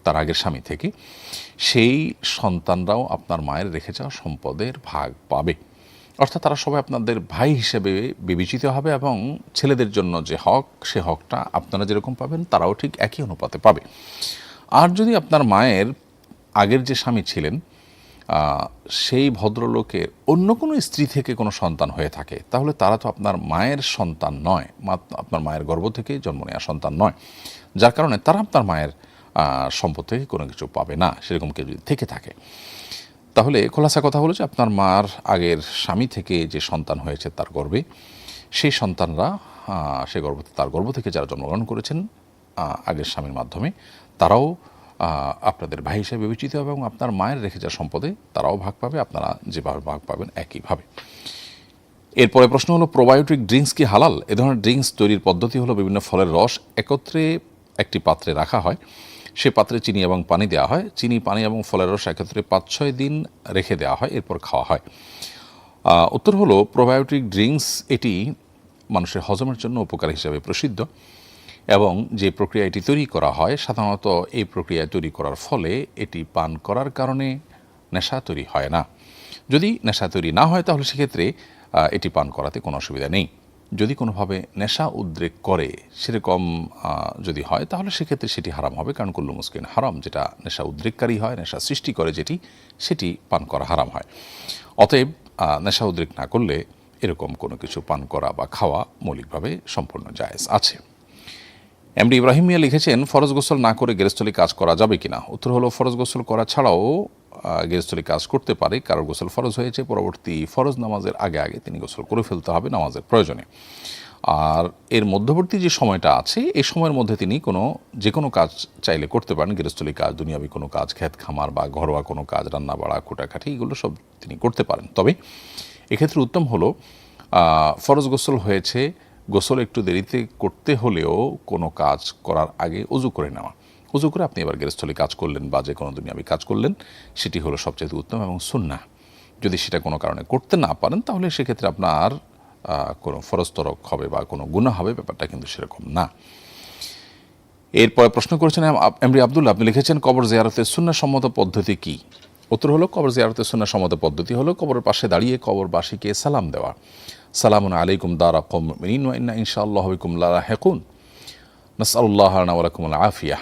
তার আগের স্বামী থেকে, সেই সন্তানরাও আপনার মায়ের রেখে যাওয়া সম্পদের ভাগ পাবে, অর্থাৎ তারা সবাই আপনাদের ভাই হিসেবে বিবেচিত হবে এবং ছেলেদের জন্য যে হক সে হকটা আপনারা যেরকম পাবেন তারাও ঠিক একই অনুপাতে পাবে। আর যদি আপনার মায়ের আগের যে স্বামী ছিলেন সেই ভদ্রলোকের অন্য কোনো স্ত্রী থেকে কোনো সন্তান হয়ে থাকে তাহলে তারা তো আপনার মায়ের সন্তান নয়, আপনার মায়ের গর্ভ থেকে জন্ম নেওয়া সন্তান নয়, যার কারণে তারা আপনার মায়ের সম্পদ থেকে কোনো কিছু পাবে না সেরকম কেউ যদি থেকে থাকে। তাহলে খোলাসা কথা হলো যে আপনার মার আগের স্বামী থেকে যে সন্তান হয়েছে তার গর্ভে, সেই সন্তানরা তার গর্ভ থেকে যারা জন্মগ্রহণ করেছেন আগের স্বামীর মাধ্যমে তারাও আপনাদের ভাই হিসেবে বিবেচিত হবে এবং আপনার মায়ের রেখে যাওয়া সম্পদে তারাও ভাগ পাবে, আপনারা যেভাবে ভাগ পাবেন একইভাবে। এরপরে প্রশ্ন হলো, প্রোবায়োটিক ড্রিঙ্কস কি হালাল? এ ধরনের ড্রিঙ্কস তৈরির পদ্ধতি হলো বিভিন্ন ফলের রস একত্রে একটি পাত্রে রাখা হয়, সে পাত্রে চিনি এবং পানি দেওয়া হয়, চিনি, পানি এবং ফলের রস একত্রে 5-6 দিন রেখে দেওয়া হয়, এরপর খাওয়া হয়। উত্তর হলো প্রোবায়োটিক ড্রিঙ্কস এটি মানুষের হজমের জন্য উপকার হিসাবে প্রসিদ্ধ এবং যে প্রক্রিয়া এটি তৈরি করা হয় সাধারণত এই প্রক্রিয়া তৈরি করার ফলে এটি পান করার কারণে নেশা তৈরি হয় না। যদি নেশা তৈরি না হয় তাহলে সেক্ষেত্রে এটি পান করাতে কোনো অসুবিধা নেই। যদি কোনোভাবে নেশা উদ্রেক করে সেরকম যদি হয় তাহলে সেক্ষেত্রে সেটি হারাম হবে, কারণ কুল্লু মুসকিন হারাম, যেটা নেশা উদ্রেককারী হয়, নেশা সৃষ্টি করে যেটি, সেটি পান করা হারাম হয়। অতএব নেশা উদ্রেক না করলে এরকম কোনো কিছু পান করা বা খাওয়া মৌলিকভাবে সম্পূর্ণ জায়েজ আছে। এমডি ইব্রাহিম মিয়া লিখেছেন, ফরজ গোসল না করে গেরস্থলী কাজ করা যাবে কিনা? উত্তর হলো, ফরজ গোসল করা ছাড়াও গেরস্থলী কাজ করতে পারে। কারোর গোসল ফরজ হয়েছে, পরবর্তী ফরজ নামাজের আগে আগে তিনি গোসল করে ফেলতে হবে নামাজের প্রয়োজনে। আর এর মধ্যবর্তী যে সময়টা আছে এই সময়ের মধ্যে তিনি যে কোনো কাজ চাইলে করতে পারেন। গেরস্থলী কাজ, দুনিয়াবি কোনো কাজ, ক্ষেত খামার বা ঘরোয়া কোনো কাজ, রান্না বাড়া, কুটাকাটি, এগুলো সব তিনি করতে পারেন। তবে এক্ষেত্রে উত্তম হলো ফরজ গোসল হয়েছে, গোসল একটু দেরিতে করতে হলেও কোনো কাজ করার আগে অজু করে নেওয়া। অজু করে আপনি এবার গেরস্থলী কাজ করলেন বা যে কোনো দুনিয়াবি কাজ করলেন, সেটি হলো সবচেয়ে উত্তম এবং সুন্নাহ। যদি সেটা কোনো কারণে করতে না পারেন তাহলে সেক্ষেত্রে আপনার কোনো ফরজ তরক হবে বা কোনো গুনাহ হবে, ব্যাপারটা কিন্তু সেরকম না। এরপরে প্রশ্ন করেছেন এমডি আব্দুল্লাহ, আপনি লিখেছেন, কবর জিয়ারতের সুন্নাহ সম্মত পদ্ধতি কি? উত্তর হলো, কবর জিয়ারতের সুন্নাহ সম্মত পদ্ধতি হলো কবরের পাশে দাঁড়িয়ে কবরবাসীকে সালাম দেওয়া। সালামুন আলাইকুম দারা কওম মুমিনিন ওয়া ইন্না ইনশাআল্লাহু বিকুম লাহিকুন নাসআলুল্লাহ লানা ওয়া লাকুমুল আফিয়া।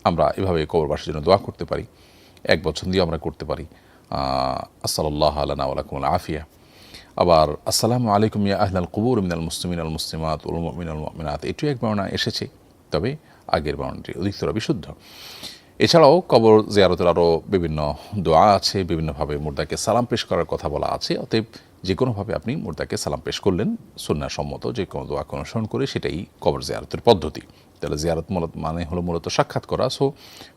আমরা এভাবে কবরবাসীর জন্য দোয়া করতে পারি, এক বছর দিয়ে আমরা করতে পারি আসসালাল্লাহু লানা ওয়া লাকুমুল আফিয়া। আবার আসসালামু আলাইকুম ইয়া আহলাল কুবুর মিনাল মুসলিমিন আল মুসলিমাত ওয়াল মুমিনিন ওয়াল মুমিনাত, এটিও এক বর্ণনা এসেছে, তবে আগের বর্ণনাটি অধিকতর বিশুদ্ধ। এছাড়াও কবর জিয়ারতের আরও বিভিন্ন দোয়া আছে, বিভিন্নভাবে মুর্দাকে সালাম পেশ করার কথা বলা আছে। অতএব যে কোনোভাবে আপনি মুর্দাকে সালাম পেশ করলেন, সুন্নাহ সম্মত যে কোনো দোয়াকে অনুসরণ করে, সেটাই কবর জিয়ারতের পদ্ধতি। তাহলে জিয়ারত মানে হলো মূলত সাক্ষাৎ করা। সো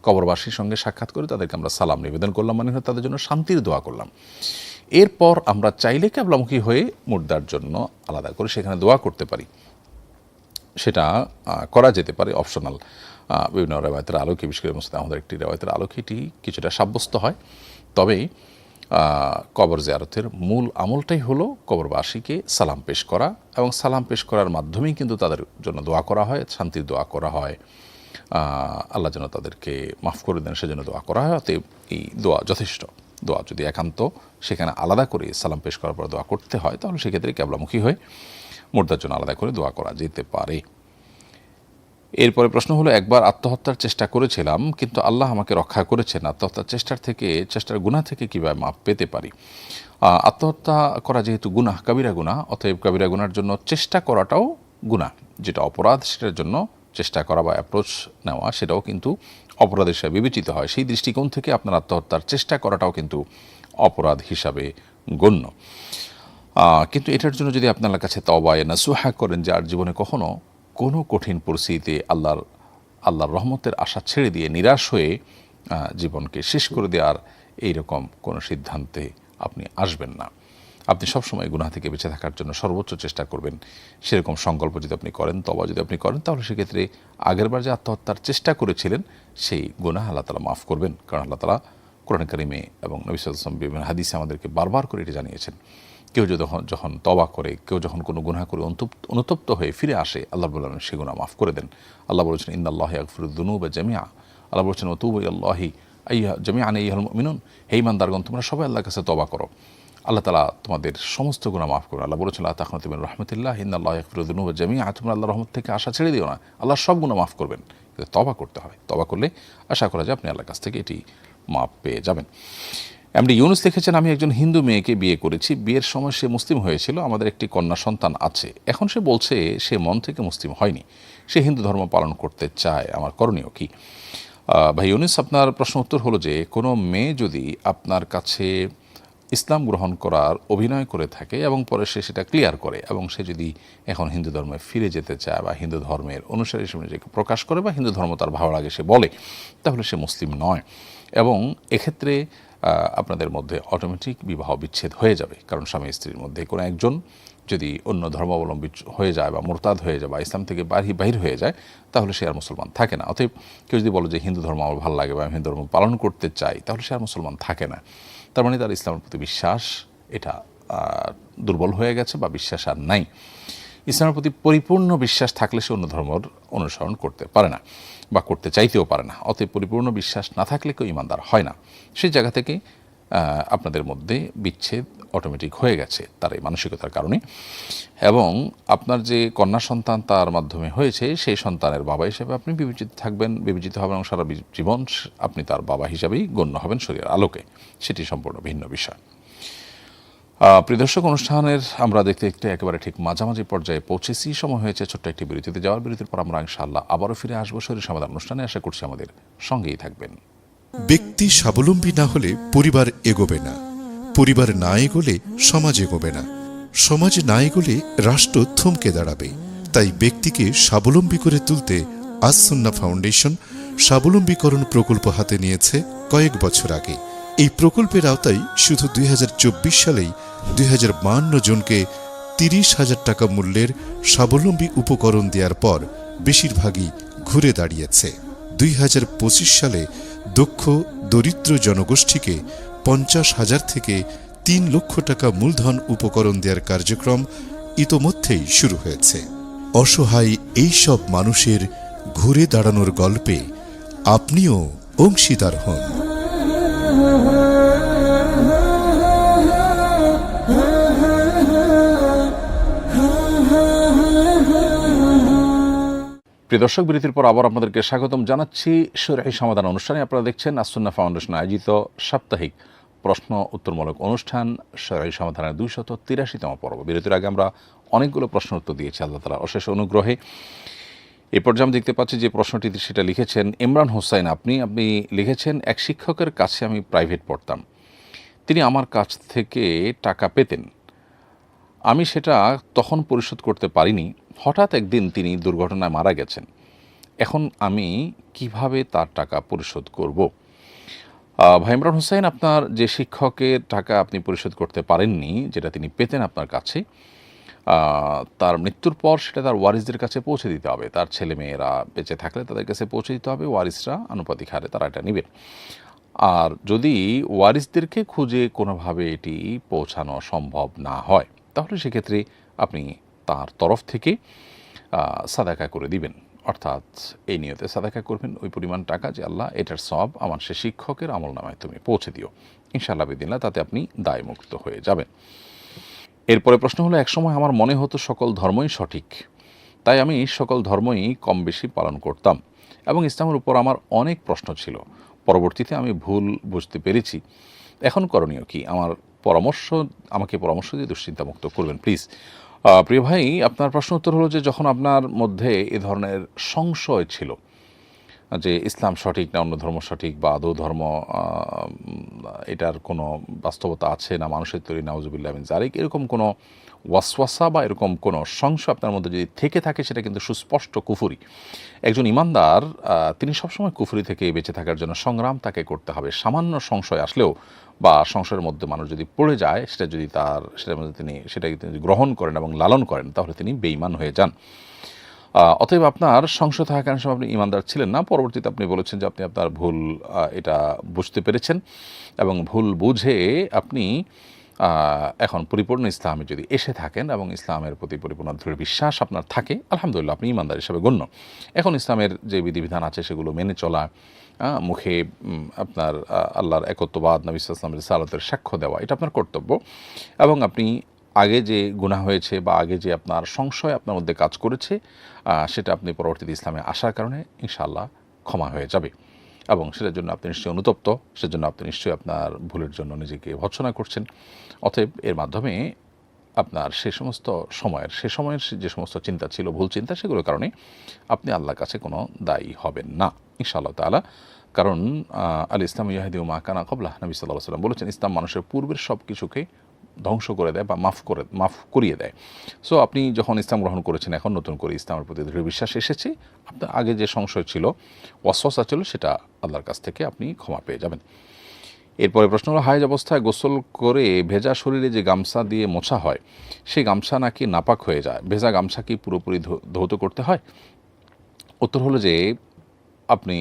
কবরবাসীর সঙ্গে সাক্ষাৎ করে তাদেরকে আমরা সালাম নিবেদন করলাম, মানে হলো তাদের জন্য শান্তির দোয়া করলাম। এরপর আমরা চাইলে কিবলামুখী হয়ে মুর্দার জন্য আলাদা করে সেখানে দোয়া করতে পারি, সেটা করা যেতে পারে, অপশনাল। বিভিন্ন রেওয়ায়তের আলোকে, বিশেষ করে মুসলিম আমাদের একটি রেওয়ায়তের আলোকে এটি কিছুটা সাব্যস্ত হয়। তবে কবর জিয়ারতের মূল আমলটাই হলো কবরবাসীকে সালাম পেশ করা, এবং সালাম পেশ করার মাধ্যমেই কিন্তু তাদের জন্য দোয়া করা হয়, শান্তির দোয়া করা হয়, আল্লাহ যেন তাদেরকে মাফ করে দেন সেজন্য দোয়া করা হয়। অতএব এই দোয়া যথেষ্ট। দোয়া যদি একান্ত সেখানে আলাদা করে সালাম পেশ করার পর দোয়া করতে হয়, তাহলে সেক্ষেত্রে কিবলামুখী হয়ে মুর্দার জন্য আলাদা করে দোয়া করা যেতে পারে। এরপরে প্রশ্ন হলো, একবার আত্মহত্যার চেষ্টা করেছিলাম কিন্তু আল্লাহ আমাকে রক্ষা করেছেন, আত্মহত্যার চেষ্টার গুনাহ থেকে কীভাবে মাপ পেতে পারি? আত্মহত্যা করা যেহেতু গুনাহ, কাবিরা গুনাহ, অতএব কাবিরা গুনার জন্য চেষ্টা করাটাও গুনাহ। যেটা অপরাধ সেটার জন্য চেষ্টা করা বা অ্যাপ্রোচ নেওয়া সেটাও কিন্তু অপরাধ হিসাবে বিবেচিত হয়। সেই দৃষ্টিকোণ থেকে আপনার আত্মহত্যার চেষ্টা করাটাও কিন্তু অপরাধ হিসাবে গণ্য। কিন্তু এটার জন্য যদি আপনার কাছে তওবা নাসুহা করেন, যে আর জীবনে কখনো কোনো কঠিন পরিস্থিতিতে আল্লাহর রহমতের আশা ছেড়ে দিয়ে নিরাশ হয়ে জীবনকে শেষ করে দেওয়ার এইরকম কোনো সিদ্ধান্তে আপনি আসবেন না। আপনি সবসময় গুনাহ থেকে বেঁচে থাকার জন্য সর্বোচ্চ চেষ্টা করবেন। সেরকম সংকল্প যদি আপনি করেন, তওবা যদি আপনি করেন, তাহলে সেক্ষেত্রে আগেরবার যে আত্মহত্যার চেষ্টা করেছিলেন সেই গুনাহ আল্লাহ তাআলা মাফ করবেন। কারণ আল্লাহ তাআলা কোরআন কারিমে এবং নবী সাল্লাল্লাহু আলাইহি ওয়াসাল্লাম বিভিন্ন হাদিসে আমাদেরকে বারবার করে এটি জানিয়েছেন, কেউ যখন তওবা করে, কেউ যখন কোনো গুনাহ করে অনুতপ্ত হয়ে ফিরে আসে, আল্লাহ রাব্বুল আলামিন সে গুনাহ মাফ করে দেন। আল্লাহ বলেছেন, ইন্নাল্লাহা ইয়াগফিরুয যুনুবা জামিআ। আল্লাহ বলেছেন, ওয়া তুবু ইলাল্লাহি জামিআন আইয়ুহাল মুমিনুন। হে ঈমানদারগণ, তোমরা সবাই আল্লাহর কাছে তওবা করো, আল্লাহ তাআলা তোমাদের সমস্ত গুনাহ মাফ করবেন। আল্লাহ বলেছেন, লা তাকনাতু মির রাহমাতিল্লাহ, ইন্নাল্লাহা ইয়াগফিরুয যুনুবা জামিআ। তোমরা আল্লাহর রহমত থেকে আশা ছেড়ে দিও না, আল্লাহ সব গুনাহ মাফ করবেন। কিন্তু তওবা করতে হবে। তওবা করলে আশা করা যায় আপনি আল্লাহর কাছ থেকে এটি মাফ পেয়ে যাবেন। এমডি ইউনুস লিখেছেন, আমি একজন হিন্দু মেয়েকে বিয়ে করেছি, বিয়ের সময় সে মুসলিম হয়েছিল, আমাদের একটি কন্যা সন্তান আছে। এখন সে বলছে সে মন থেকে মুসলিম হয়নি, সে হিন্দু ধর্ম পালন করতে চায়, আমার করণীয় কি? ভাই ইউনুস, আপনার প্রশ্ন উত্তর হলো যে কোনো মেয়ে যদি আপনার কাছে ইসলাম গ্রহণ করার অভিনয় করে থাকে এবং পরে সে সেটা ক্লিয়ার করে, এবং সে যদি এখন হিন্দু ধর্মে ফিরে যেতে চায় বা হিন্দু ধর্মের অনুসারী হিসেবে নিজেকে প্রকাশ করে বা হিন্দু ধর্ম তার ভালো লাগে সে বলে, তাহলে সে মুসলিম নয়। এবং এক্ষেত্রে আপনাদের মধ্যে অটোমেটিক বিবাহ বিচ্ছেদ হয়ে যাবে। কারণ স্বামী স্ত্রীর মধ্যে কোনো একজন যদি অন্য ধর্মাবলম্বী হয়ে যায় বা মোরতাদ হয়ে যায় বা ইসলাম থেকে বাহির হয়ে যায়, তাহলে সে আর মুসলমান থাকে না। অতএব কেউ যদি বলে যে হিন্দু ধর্ম আমার ভালো লাগে বা আমি হিন্দু ধর্ম পালন করতে চাই, তাহলে সে আর মুসলমান থাকে না। তার মানে তার ইসলামের প্রতি বিশ্বাস এটা দুর্বল হয়ে গেছে বা বিশ্বাস আর নাই। ইসলামের প্রতি পরিপূর্ণ বিশ্বাস থাকলে সে অন্য ধর্মের অনুসরণ করতে পারে না বা করতে চাইতেও পারে না। অতএব পরিপূর্ণ বিশ্বাস না থাকলে কেউ ইমানদার হয় না। সেই জায়গা থেকে আপনাদের মধ্যে বিচ্ছেদ অটোমেটিক হয়ে গেছে তার এই মানসিকতার কারণে। এবং আপনার যে কন্যা সন্তান তার মাধ্যমে হয়েছে, সেই সন্তানের বাবা হিসেবে আপনি বিবেচিত হবেন এবং সারা জীবন আপনি তার বাবা হিসাবেই গণ্য হবেন শরীরের আলোকে। সেটি সম্পূর্ণ ভিন্ন বিষয়। প্রিয় দর্শক, অনুষ্ঠানের আমরা দেখতে দেখতে একেবারে ঠিক মাঝামাঝি পর্যায়ে পৌঁছেছি। সময় হয়েছে ছোট্ট একটি বিরতিতে যাওয়ার। বিরতির পর আমরা ইনশাআল্লাহ আবারও ফিরে আসবো শরীর সমাধান অনুষ্ঠানে। আশা করছি আমাদের সঙ্গেই থাকবেন। ব্যক্তি স্বাবলম্বী না হলে পরিবার এগোবে না, পরিবার না এগোলে সমাজ এগোবে না, সমাজ না এগোলে রাষ্ট্র থমকে দাঁড়াবে। তাই ব্যক্তিকে স্বাবলম্বী করে তুলতে আস সুন্নাহ ফাউন্ডেশন স্বাবলম্বীকরণ প্রকল্প হাতে নিয়েছে কয়েক বছর আগে। এই প্রকল্পের আওতায় শুধু 2024 সালেই 2052 জনকে 30,000 টাকা মূল্যের স্বাবলম্বী উপকরণ দেওয়ার পর বেশিরভাগই ঘুরে দাঁড়িয়েছে। 2025 সালে দক্ষ দরিদ্র জনগোষ্ঠীকে 50,000 থেকে 3 লক্ষ টাকা মূলধন উপকরণ দেওয়ার কার্যক্রম ইতোমধ্যেই শুরু হয়েছে। অসহায় এই সব মানুষের ঘুরে দাঁড়ানোর গল্পে আপনিও অংশীদার হন। প্রিয় দর্শক, বিরতির পর আবার আপনাদেরকে স্বাগতম জানাচ্ছি শরীয়ী সমাধান অনুষ্ঠানে। আপনারা দেখছেন আস সুন্নাহ ফাউন্ডেশন আয়োজিত সাপ্তাহিক প্রশ্ন উত্তরমূলক অনুষ্ঠান শরীয়ী সমাধানের 283তম পর্ব। বিরতির আগে আমরা অনেকগুলো প্রশ্ন উত্তর দিয়েছি আল্লাহ তাআলার অশেষ অনুগ্রহে। এই পর্যায়ে আমি দেখতে পাচ্ছি যে প্রশ্নটি সেটা লিখেছেন ইমরান হোসাইন। আপনি লিখেছেন, এক শিক্ষকের কাছে আমি প্রাইভেট পড়তাম, তিনি আমার কাছ থেকে টাকা পেতেন, আমি সেটা তখন পরিশোধ করতে পারিনি। হঠাৎ একদিন তিনি দুর্ঘটনায় মারা গেছেন, এখন আমি কিভাবে তার টাকা পরিশোধ করব? ভাই ইমরান হোসেন, আপনার যে শিক্ষকের টাকা আপনি পরিশোধ করতে পারেননি, যেটা তিনি পেতেন আপনার কাছে, তার মৃত্যুর পর সেটা তার ওয়ারিসদের কাছে পৌঁছে দিতে হবে। তার ছেলে মেয়েরা বেঁচে থাকলে তাদের কাছে পৌঁছে দিতে হবে, ওয়ারিসরা আনুপাতিক হারে তারা এটা নেবেন। আর যদি ওয়ারিসদেরকে খুঁজে কোনোভাবে এটি পৌঁছানো সম্ভব না হয়, তাহলে সেক্ষেত্রে আপনি তার তরফ থেকে সাদাকা করে দিবেন। অর্থাৎ এই নিয়তে সাদাকা করবেন ওই পরিমাণ টাকা, যে আল্লাহ এটার সব আমার সে শিক্ষকের আমল নামায় তুমি পৌঁছে দিও। ইনশাআল্লাহ বিদিনল্লাহ তাতে আপনি দায়মুক্ত হয়ে যাবেন। এরপরে প্রশ্ন হলো, একসময় আমার মনে হতো সকল ধর্মই সঠিক, তাই আমি সকল ধর্মই কম বেশি পালন করতাম এবং ইসলামের উপর আমার অনেক প্রশ্ন ছিল। পরবর্তীতে আমি ভুল বুঝতে পেরেছি, এখন করণীয় কি? আমাকে পরামর্শ দিয়ে দুশ্চিন্তামুক্ত করবেন প্লিজ। প্রিয় ভাই, আপনার প্রশ্ন উত্তর হলো যে যখন আপনার মধ্যে এ ধরনের সংশয় ছিল যে ইসলাম সঠিক না অন্য ধর্ম সঠিক, বা আদৌ ধর্ম এটার কোনো বাস্তবতা আছে না মানুষের তৈরি, নাউজুবিল্লাহ মিন যালিক, এরকম কোনো ওয়াসওয়াসা বা এরকম কোনো সংশয় আপনার মধ্যে যদি থেকে থাকে, সেটা কিন্তু সুস্পষ্ট কুফরি। একজন ইমানদার তিনি সবসময় কুফরি থেকে বেঁচে থাকার জন্য সংগ্রাম তাকে করতে হবে। সামান্য সংশয় আসলেও বা সংশয়ের মধ্যে মানুষ যদি পড়ে যায়, সেটার মধ্যে তিনি সেটাকে তিনি গ্রহণ করেন এবং লালন করেন, তাহলে তিনি বেঈমান হয়ে যান। অতএব আপনার সংশয় থাকার কারণে আপনি ইমানদার ছিলেন না। পরবর্তীতে আপনি বলেছেন যে আপনি আপনার ভুল এটা বুঝতে পেরেছেন এবং ভুল বুঝে আপনি এখন পরিপূর্ণ ইসলামে যদি এসে থাকেন এবং ইসলামের প্রতি পরিপূর্ণ দৃঢ় বিশ্বাস আপনার থাকে, আলহামদুলিল্লাহ আপনি ইমানদার হিসাবে গণ্য। এখন ইসলামের যে বিধিবিধান আছে সেগুলো মেনে চলা, মুখে আপনার আল্লাহর একত্ববাদ, নবী সাল্লাল্লাহু আলাইহি ওয়াসাল্লামের রিসালাতের সাক্ষ্য দেওয়া, এটা আপনার কর্তব্য। এবং আপনি আগে যে গুনাহ হয়েছে বা আগে যে আপনার সংশয় আপনার মধ্যে কাজ করেছে, সেটা আপনি পরবর্তীতে ইসলামে আসার কারণে ইনশাআল্লাহ ক্ষমা হয়ে যাবে এবং সেটার জন্য আপনি নিশ্চয়ই অনুতপ্ত, সেজন্য আপনি নিশ্চয়ই আপনার ভুলের জন্য নিজেকে ভৎসনা করছেন। অতএব এর মাধ্যমে আপনার সে সময়ের যে সমস্ত চিন্তা ছিল, ভুল চিন্তা, সেগুলোর কারণে আপনি আল্লাহর কাছে কোনো দায়ী হবেন না ইনশাআল্লাহ তাআলা। কারণ আল ইসলাম ইয়াহদি ওয়া মা কানা ক্বাবলাহ, নবী সাল্লাল্লাহু আলাইহি ওয়াসাল্লাম বলেছেন, ইসলাম মানুষের পূর্বের সব কিছুকে ধ্বংস করে দেয় বা মাফ করিয়ে দেয়। সো আপনি যখন ইসলাম গ্রহণ করেছেন, এখন নতুন করে ইসলামের প্রতি দৃঢ় বিশ্বাস এসেছে, আপনার আগে যে সংশয় ছিল, ওয়াসওয়াসা ছিল, সেটা আল্লাহর কাছ থেকে আপনি ক্ষমা পেয়ে যাবেন। এরপরে প্রশ্ন হলো, হায়েজ অবস্থায় গোসল করে ভেজা শরীরে যে গামছা দিয়ে মোছা হয় সেই গামছা নাকি নাপাক হয়ে যায়, ভেজা গামছা কি পুরোপুরি ধৌত করতে হয়? উত্তর হলো যে আপনি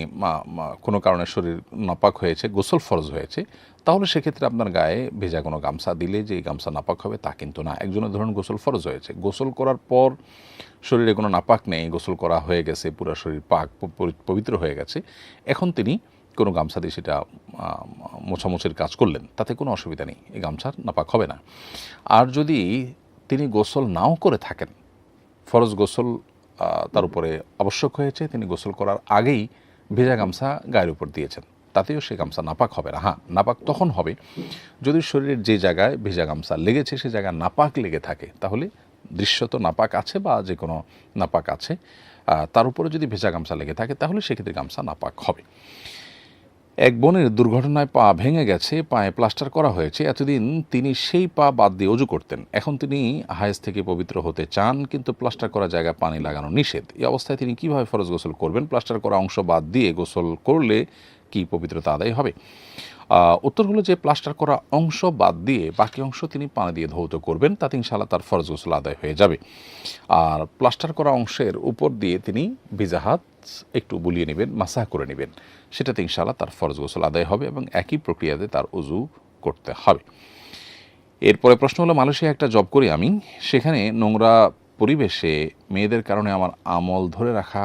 কোনো কারণে শরীর নাপাক হয়েছে, গোসল ফরজ হয়েছে, তাহলে সেক্ষেত্রে আপনার গায়ে ভেজা কোনো গামছা দিলে যে গামছা নাপাক হবে তা কিন্তু না। একজনের ধরুন গোসল ফরজ হয়েছে, গোসল করার পর শরীরে কোনো নাপাক নেই, গোসল করা হয়ে গেছে, পুরো শরীর পাক পবিত্র হয়ে গেছে, এখন তিনি কোনো গামছা দিয়ে সেটা মোছামুছির কাজ করলেন, তাতে কোনো অসুবিধা নেই, এই গামছার নাপাক হবে না। আর যদি তিনি গোসল নাও করে থাকেন, ফরজ গোসল তার উপরে আবশ্যক হয়েছে, তিনি গোসল করার আগেই ভেজা গামছা গায়ের উপর দিয়েছেন, তাতেও সে গামছা নাপাক হবে না। হ্যাঁ, নাপাক তখন হবে যদি শরীরের যে জায়গায় ভেজা গামছা লেগেছে সে জায়গায় নাপাক লেগে থাকে, তাহলে দৃশ্যত নাপাক আছে বা যে কোনো নাপাক আছে, তার উপরে যদি ভেজা গামছা লেগে থাকে তাহলে সেক্ষেত্রে গামছা নাপাক হবে। এক বোনের দুর্ঘটনায় পা ভেঙে গেছে, পায়ে প্লাস্টার করা হয়েছে, এতদিন তিনি সেই পা বাদ দিয়ে অজু করতেন, এখন তিনি হায়েজ থেকে পবিত্র হতে চান কিন্তু প্লাস্টার করা জায়গায় পানি লাগানো নিষেধ, এই অবস্থায় তিনি কিভাবে ফরজ গোসল করবেন? প্লাস্টার করা অংশ বাদ দিয়ে গোসল করলে কি পবিত্রতা আদায় হবে? উত্তর হলো যে প্লাস্টার করা অংশ বাদ দিয়ে বাকি অংশ তিনি পানি দিয়ে ধৌত করবেন, তাতে ইনশাআল্লাহ তার ফরজ গোসল আদায় হয়ে যাবে। আর প্লাস্টার করা অংশের উপর দিয়ে তিনি ভিজা হাত একটু বুলিয়ে নেবেন, মাসাহ করে নেবেন, সেটাতে ইনশাআল্লাহ তার ফরজ গোসল আদায় হবে এবং একই প্রক্রিয়াতে তার উজু করতে হবে। এরপরে প্রশ্ন হলো, মালয়েশিয়া একটা জব করি আমি, সেখানে নোংরা পরিবেশে মেয়েদের কারণে আমার আমল ধরে রাখা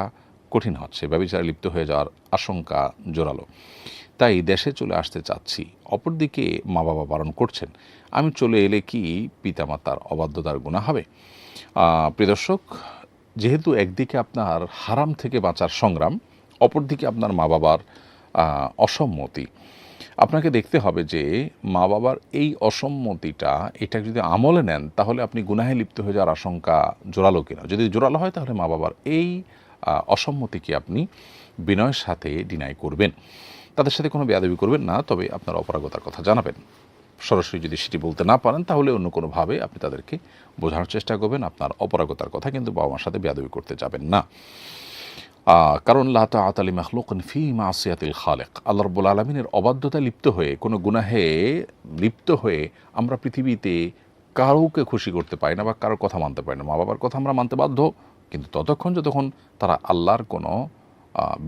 কঠিন হচ্ছে, ব্যভিচারে লিপ্ত হয়ে যাওয়ার আশঙ্কা জোরালো, তাই দেশে চলে আসতে চাচ্ছি। অপরদিকে মা বাবা বারণ করছেন, আমি চলে এলে কি পিতামাতার অবাধ্যতার গুনাহ হবে? প্রিয় দর্শক, যেহেতু একদিকে আপনার হারাম থেকে বাঁচার সংগ্রাম, অপরদিকে আপনার মা বাবার অসম্মতি, আপনাকে দেখতে হবে যে মা বাবার এই অসম্মতিটা এটা যদি আমলে নেন তাহলে আপনি গুনাহে লিপ্ত হয়ে যাওয়ার আশঙ্কা জোরালো কিনা। যদি জোরালো হয় তাহলে মা বাবার এই অসম্মতিকে আপনি বিনয়ের সাথে ডিনাই করবেন, তাদের সাথে কোনো বেয়াদবি করবেন না, তবে আপনার অপারগতার কথা জানাবেন। সরাসরি যদি সেটি বলতে না পারেন তাহলে অন্য কোনোভাবে আপনি তাদেরকে বোঝানোর চেষ্টা করবেন আপনার অপারগতার কথা, কিন্তু বাবা মার সাথে বেয়াদবি করতে যাবেন না। কারণ লা তাআতা লি মাখলুকিন ফি মাসিয়াতিল খালিক, আল্লাহ রাব্বুল আলামিনের অবাধ্যতা লিপ্ত হয়ে, কোনো গুনাহে লিপ্ত হয়ে আমরা পৃথিবীতে কাউকে খুশি করতে পারি না বা কারোর কথা মানতে পারি না। মা বাবার কথা আমরা মানতে বাধ্য, কিন্তু ততক্ষণ যতক্ষণ তারা আল্লাহর কোনো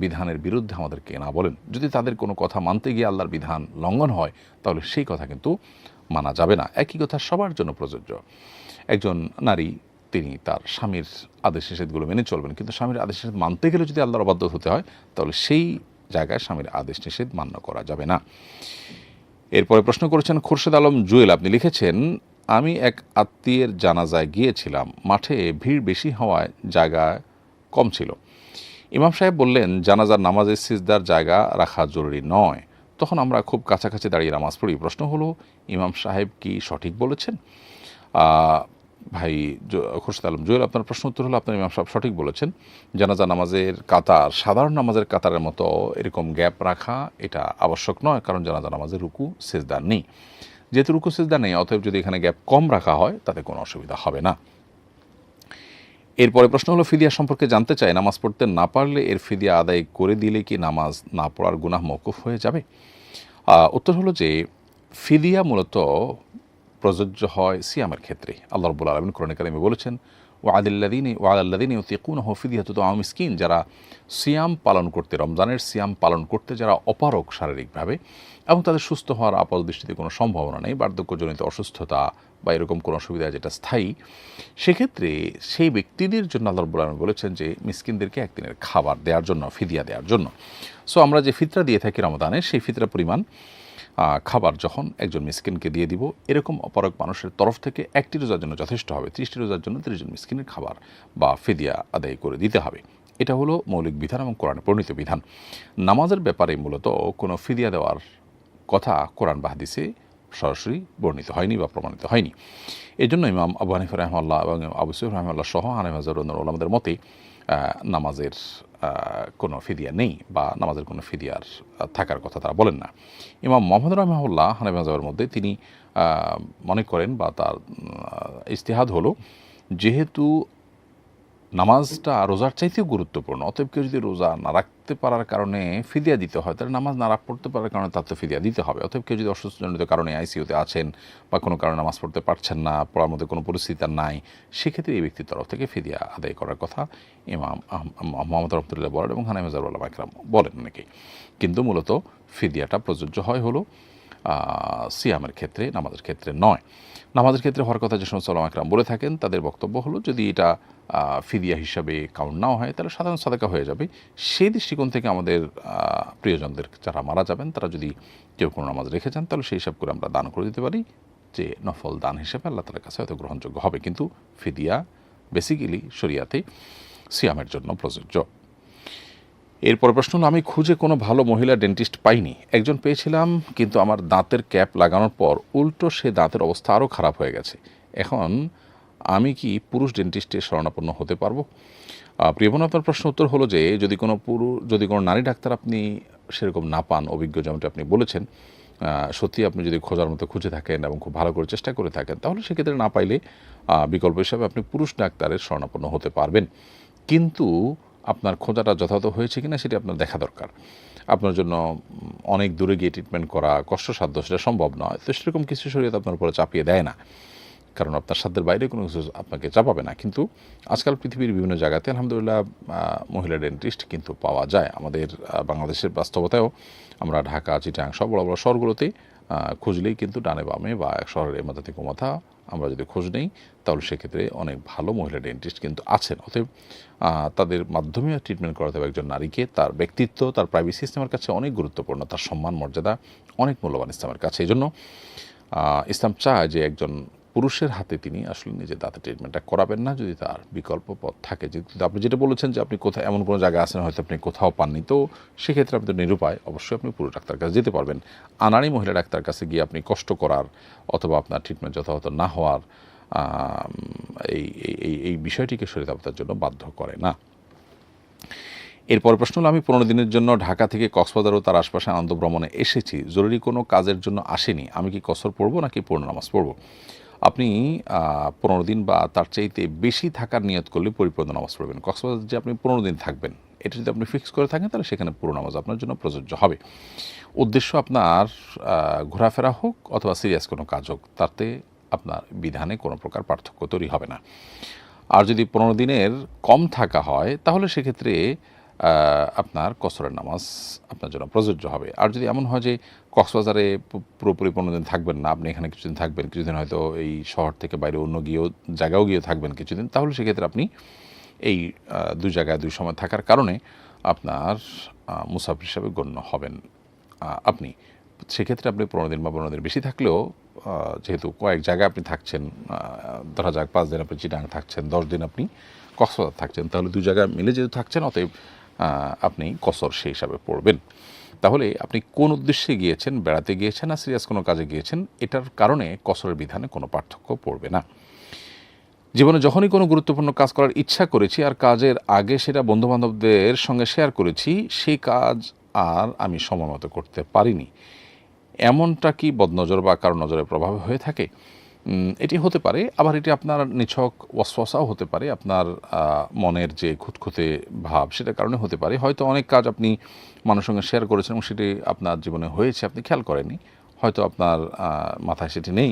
বিধানের বিরুদ্ধে আমাদেরকে না বলেন। যদি তাদের কোনো কথা মানতে গিয়ে আল্লাহর বিধান লঙ্ঘন হয় তাহলে সেই কথা কিন্তু মানা যাবে না। একই কথা সবার জন্য প্রযোজ্য। একজন নারী তিনি তার স্বামীর আদেশ নিষেধগুলো মেনে চলবেন, কিন্তু স্বামীর আদেশ নিষেধ মানতে গেলে যদি আল্লাহর অবাধ্য হতে হয় তাহলে সেই জায়গায় স্বামীর আদেশ নিষেধ মান্য করা যাবে না। এরপরে প্রশ্ন করেছেন খোরশেদ আলম জুয়েল, আপনি লিখেছেন, আমি এক আত্মীয়ের জানাজায় গিয়েছিলাম, মাঠে ভিড় বেশি হওয়ায় জায়গা কম ছিল। ইমাম সাহেব বললেন জানাজার নামাজের সিজদার জায়গা রাখা জরুরি নয়, তখন আমরা খুব কাছাকাছি দাঁড়িয়ে নামাজ পড়ি। প্রশ্ন হলো, ইমাম সাহেব কি সঠিক বলেছেন? ভাই খোরশেদ আলম জুয়েল, আপনার প্রশ্ন উত্তর হলো আপনার ইমাম সাহেব সঠিক বলেছেন। জানাজা নামাজের কাতার সাধারণ নামাজের কাতারের মতো এরকম গ্যাপ রাখা এটা আবশ্যক নয়, কারণ জানাজা নামাজের রুকু সিজদা নেই। যেহেতু রুকু সিজদা নেই, অতএব যদি এখানে গ্যাপ কম রাখা হয় তাতে কোনো অসুবিধা হবে না। এরপরে প্রশ্ন হলো, ফিদিয়া সম্পর্কে জানতে চাই, নামাজ পড়তে না পারলে এর ফিদিয়া আদায় করে দিলে কি নামাজ না পড়ার গুনাহ মওকুফ হয়ে যাবে? উত্তর হলো যে ফিদিয়া মূলত প্রযোজ্য হয় সিয়ামের ক্ষেত্রে। আল্লাহ রাব্বুল আলামিন কোরআনে কারিমে বলেছেন, ওয়ালাল্লাযীনা ইউতিকুনাহু ফিদিয়াতুন তা'আমু মিসকিন, যারা সিয়াম পালন করতে, রমজানের সিয়াম পালন করতে যারা অপারগ শারীরিকভাবে এবং তাদের সুস্থ হওয়ার আপাত দৃষ্টিতে কোনো সম্ভাবনা নেই, বার্ধক্যজনিত অসুস্থতা বা এরকম কোনো অসুবিধা যেটা স্থায়ী, সেক্ষেত্রে সেই ব্যক্তিদের জন্য আল্লাহ রাব্বুল আলামিন বলেছেন যে মিসকিনদেরকে একদিনের খাবার দেওয়ার জন্য, ফিদিয়া দেওয়ার জন্য। সো আমরা যে ফিতরা দিয়ে থাকি রমাদানে, সেই ফিতরা পরিমাণ খাবার যখন একজন মিসকিনকে দিয়ে দিব, এরকম অপারগ মানুষের তরফ থেকে একটি রোজার জন্য যথেষ্ট হবে, 30টি রোজার জন্য 30 জন মিসকিনের খাবার বা ফিদিয়া আদায় করে দিতে হবে। এটা হলো মৌলিক বিধান এবং কোরআনে প্রণীত বিধান। নামাজের ব্যাপারে মূলত কোনো ফিদিয়া দেওয়ার কথা কোরআন বা হাদিসে সরাসরি বর্ণিত হয়নি বা প্রমাণিত হয়নি। এই জন্য ইমাম আবু হানিফা রাহিমাহুল্লাহ এবং আবু ইউসুফ রাহিমাহুল্লাহ সহ হানাফি মাযহাবের অন্যান্য উলামাদের মতে নামাজের কোনো ফিদিয়া নেই বা নামাজের কোনো ফিদিয়ার থাকার কথা তারা বলেন না। ইমাম মুহাম্মদ রাহিমাহুল্লাহ হানাফি মাযহাবের মধ্যে তিনি মনে করেন বা তার ইজতিহাদ হলো, যেহেতু নামাজটা রোজার চাইতেও গুরুত্বপূর্ণ। অতএব কেউ যদি রোজা না রাখতে পারার কারণে ফিদিয়া দিতে হয়, তাহলে নামাজ না পড়তে পারার কারণে তার তো ফিদিয়া দিতে হবে। অতএব কেউ যদি অসুস্থজনিত কারণে আইসিইউতে আছেন বা কোনো কারণে নামাজ পড়তে পারছেন না, পড়ার মধ্যে কোনো পরিস্থিতি আর নাই, সেক্ষেত্রে এই ব্যক্তির তরফ থেকে ফিদিয়া আদায় করার কথা ইমাম মোহাম্মদ রহমতুল্লাহ বলেন এবং হানাফি মাযহাবের উলামা ইকরাম বলেন অনেকেই। কিন্তু মূলত ফিদিয়াটা প্রযোজ্য হয় হলো সিয়ামের ক্ষেত্রে, নামাজের ক্ষেত্রে নয়। নামাজের ক্ষেত্রে হওয়ার কথা যে সমস্ত উলামা ইকরাম বলে থাকেন, তাদের বক্তব্য হলো যদি এটা ফিদিয়া হিসাবে কাউন্ট নাও হয় তাহলে সাধারণ সাদাকা হয়ে যাবে। সেই দৃষ্টিকোণ থেকে আমাদের প্রিয়জনদের যারা মারা যাবেন তারা যদি কেউ কোনো নামাজ রেখে যান তাহলে সেই হিসাব করে আমরা দান করে দিতে পারি, যে নফল দান হিসেবে আল্লাহ তাআলার কাছে হয়তো গ্রহণযোগ্য হবে। কিন্তু ফিদিয়া বেসিক্যালি শরিয়াতে সিয়ামের জন্য প্রযোজ্য। এরপর প্রশ্ন হলো, আমি খুঁজে কোনো ভালো মহিলা ডেন্টিস্ট পাইনি। একজন পেয়েছিলাম, কিন্তু আমার দাঁতের ক্যাপ লাগানোর পর উল্টো সে দাঁতের অবস্থা আরও খারাপ হয়ে গেছে। এখন আমি কি পুরুষ ডেন্টিস্টের শরণাপন্ন হতে পারবো? প্রিয় বোন, আপনার প্রশ্ন উত্তর হলো যে যদি কোনো নারী ডাক্তার আপনি সেরকম না পান, অভিজ্ঞ যেমনটি আপনি বলেছেন, সত্যি আপনি যদি খোঁজার মতো খুঁজে থাকেন এবং খুব ভালো করে চেষ্টা করে থাকেন, তাহলে সেক্ষেত্রে না পাইলে বিকল্প হিসাবে আপনি পুরুষ ডাক্তারের শরণাপন্ন হতে পারবেন। কিন্তু আপনার খোঁজাটা যথাযথ হয়েছে কিনা সেটি আপনার দেখা দরকার। আপনার জন্য অনেক দূরে গিয়ে ট্রিটমেন্ট করা কষ্টসাধ্য, সেটা সম্ভব নয়। তো সেরকম কিছু শরীয়ত আপনার উপরে চাপিয়ে দেয় না, কারণ আপনার সাধ্যের বাইরে কোনো কিছু আপনাকে চাপাবে না। কিন্তু আজকাল পৃথিবীর বিভিন্ন জায়গাতে আলহামদুলিল্লাহ মহিলা ডেন্টিস্ট কিন্তু পাওয়া যায়। আমাদের বাংলাদেশের বাস্তবতায়ও আমরা ঢাকা, চিটাগাং সব বড় বড় শহরগুলোতে খুঁজলেই কিন্তু ডানে বামে বা এক শহরের মাথা থেকে মাথা আমরা যদি খোঁজ নেই, তাহলে সেক্ষেত্রে অনেক ভালো মহিলা ডেন্টিস্ট কিন্তু আছেন। অতএব তাদের মাধ্যমে ট্রিটমেন্ট করাতে হবে একজন নারীকে। তার ব্যক্তিত্ব, তার প্রাইভেসি ইসলামের কাছে অনেক গুরুত্বপূর্ণ, তার সম্মান মর্যাদা অনেক মূল্যবান ইসলামের কাছে। এই জন্য ইসলাম চায় যে একজন পুরুষের হাতে তিনি আসলে নিজের দাঁতের ট্রিটমেন্টটা করাবেন না যদি তার বিকল্প পথ থাকে। যেহেতু আপনি যেটা বলেছেন যে আপনি কোথাও এমন কোনো জায়গায় আছেন হয়তো আপনি কোথাও পাননি, তো সেক্ষেত্রে আপনি তো নিরুপায়, অবশ্যই আপনি পুরুষ ডাক্তার কাছে যেতে পারবেন। আনাড়ি মহিলা ডাক্তার কাছে গিয়ে আপনি কষ্ট করার অথবা আপনার ট্রিটমেন্ট যথাযথ না হওয়ার এই বিষয়টিকে শরীয়ত আপনার জন্য বাধ্য করে না। এরপর প্রশ্ন হলো, আমি 15 দিনের জন্য ঢাকা থেকে কক্সবাজার ও তার আশপাশে আনন্দ ভ্রমণে এসেছি, জরুরি কোনো কাজের জন্য আসেনি, আমি কি কসর পড়বো নাকি পূর্ণ নামাজ পড়বো? আপনি 15 দিন বা তার চাইতে বেশি থাকার নিয়ত করলে পরিপূর্ণ নামাজ পড়বেন। কক্সবাজার যে আপনি 15 দিন থাকবেন, এটা যদি আপনি ফিক্স করে থাকেন তাহলে সেখানে পুরো নামাজ আপনার জন্য প্রযোজ্য হবে। উদ্দেশ্য আপনার ঘোরাফেরা হোক অথবা সিরিয়াস কোনো কাজ হোক, তাতে আপনার বিধানে কোনো প্রকার পার্থক্য তৈরি হবে না। আর যদি 15 দিনের কম থাকা হয় তাহলে সেক্ষেত্রে আপনার কসরের নামাজ আপনার জন্য প্রযোজ্য হবে। আর যদি এমন হয় যে কক্সবাজারে পুরোপুরি 15 দিন থাকবেন না, আপনি এখানে কিছুদিন থাকবেন, কিছুদিন হয়তো এই শহর থেকে বাইরে অন্য জায়গাও গিয়ে থাকবেন কিছুদিন, তাহলে সেক্ষেত্রে আপনি এই 2 জায়গায় 2 সময় থাকার কারণে আপনার মুসাফির হিসাবে গণ্য হবেন। আপনি সেক্ষেত্রে আপনি 15 দিন বা 15 দিন বেশি থাকলেও, যেহেতু কয়েক জায়গায় আপনি থাকছেন, ধরা যাক 5 দিন আপনি চিটাগাং থাকছেন, 10 দিন আপনি কক্সবাজার থাকছেন, তাহলে 2 জায়গায় মিলে যেহেতু থাকছেন, অতএব আপনি কসর সেই হিসাবে পড়বেন। তাহলে আপনি কোন উদ্দেশ্যে গিয়েছেন, বেড়াতে গিয়েছেন না সিরিয়াস কোনো কাজে গিয়েছেন, এটার কারণে কসরের বিধানে কোনো পার্থক্য পড়বে না। জীবনে যখনই কোনো গুরুত্বপূর্ণ কাজ করার ইচ্ছা করেছি আর কাজের আগে সেটা বন্ধুবান্ধবদের সঙ্গে শেয়ার করেছি, সেই কাজ আর আমি সময় মতো করতে পারিনি, এমনটা কি বদনজর বা কারো নজরের প্রভাবে হয়ে থাকে? এটি হতে পারে, আবার এটি আপনার নিছক ওয়াসওয়াসাও হতে পারে, আপনার মনের যে খুঁতখুঁতে ভাব সেটার কারণে হতে পারে। হয়তো অনেক কাজ আপনি মানুষের সঙ্গে শেয়ার করেছেন এবং সেটি আপনার জীবনে হয়েছে, আপনি খেয়াল করেননি, হয়তো আপনার মাথায় সেটি নেই,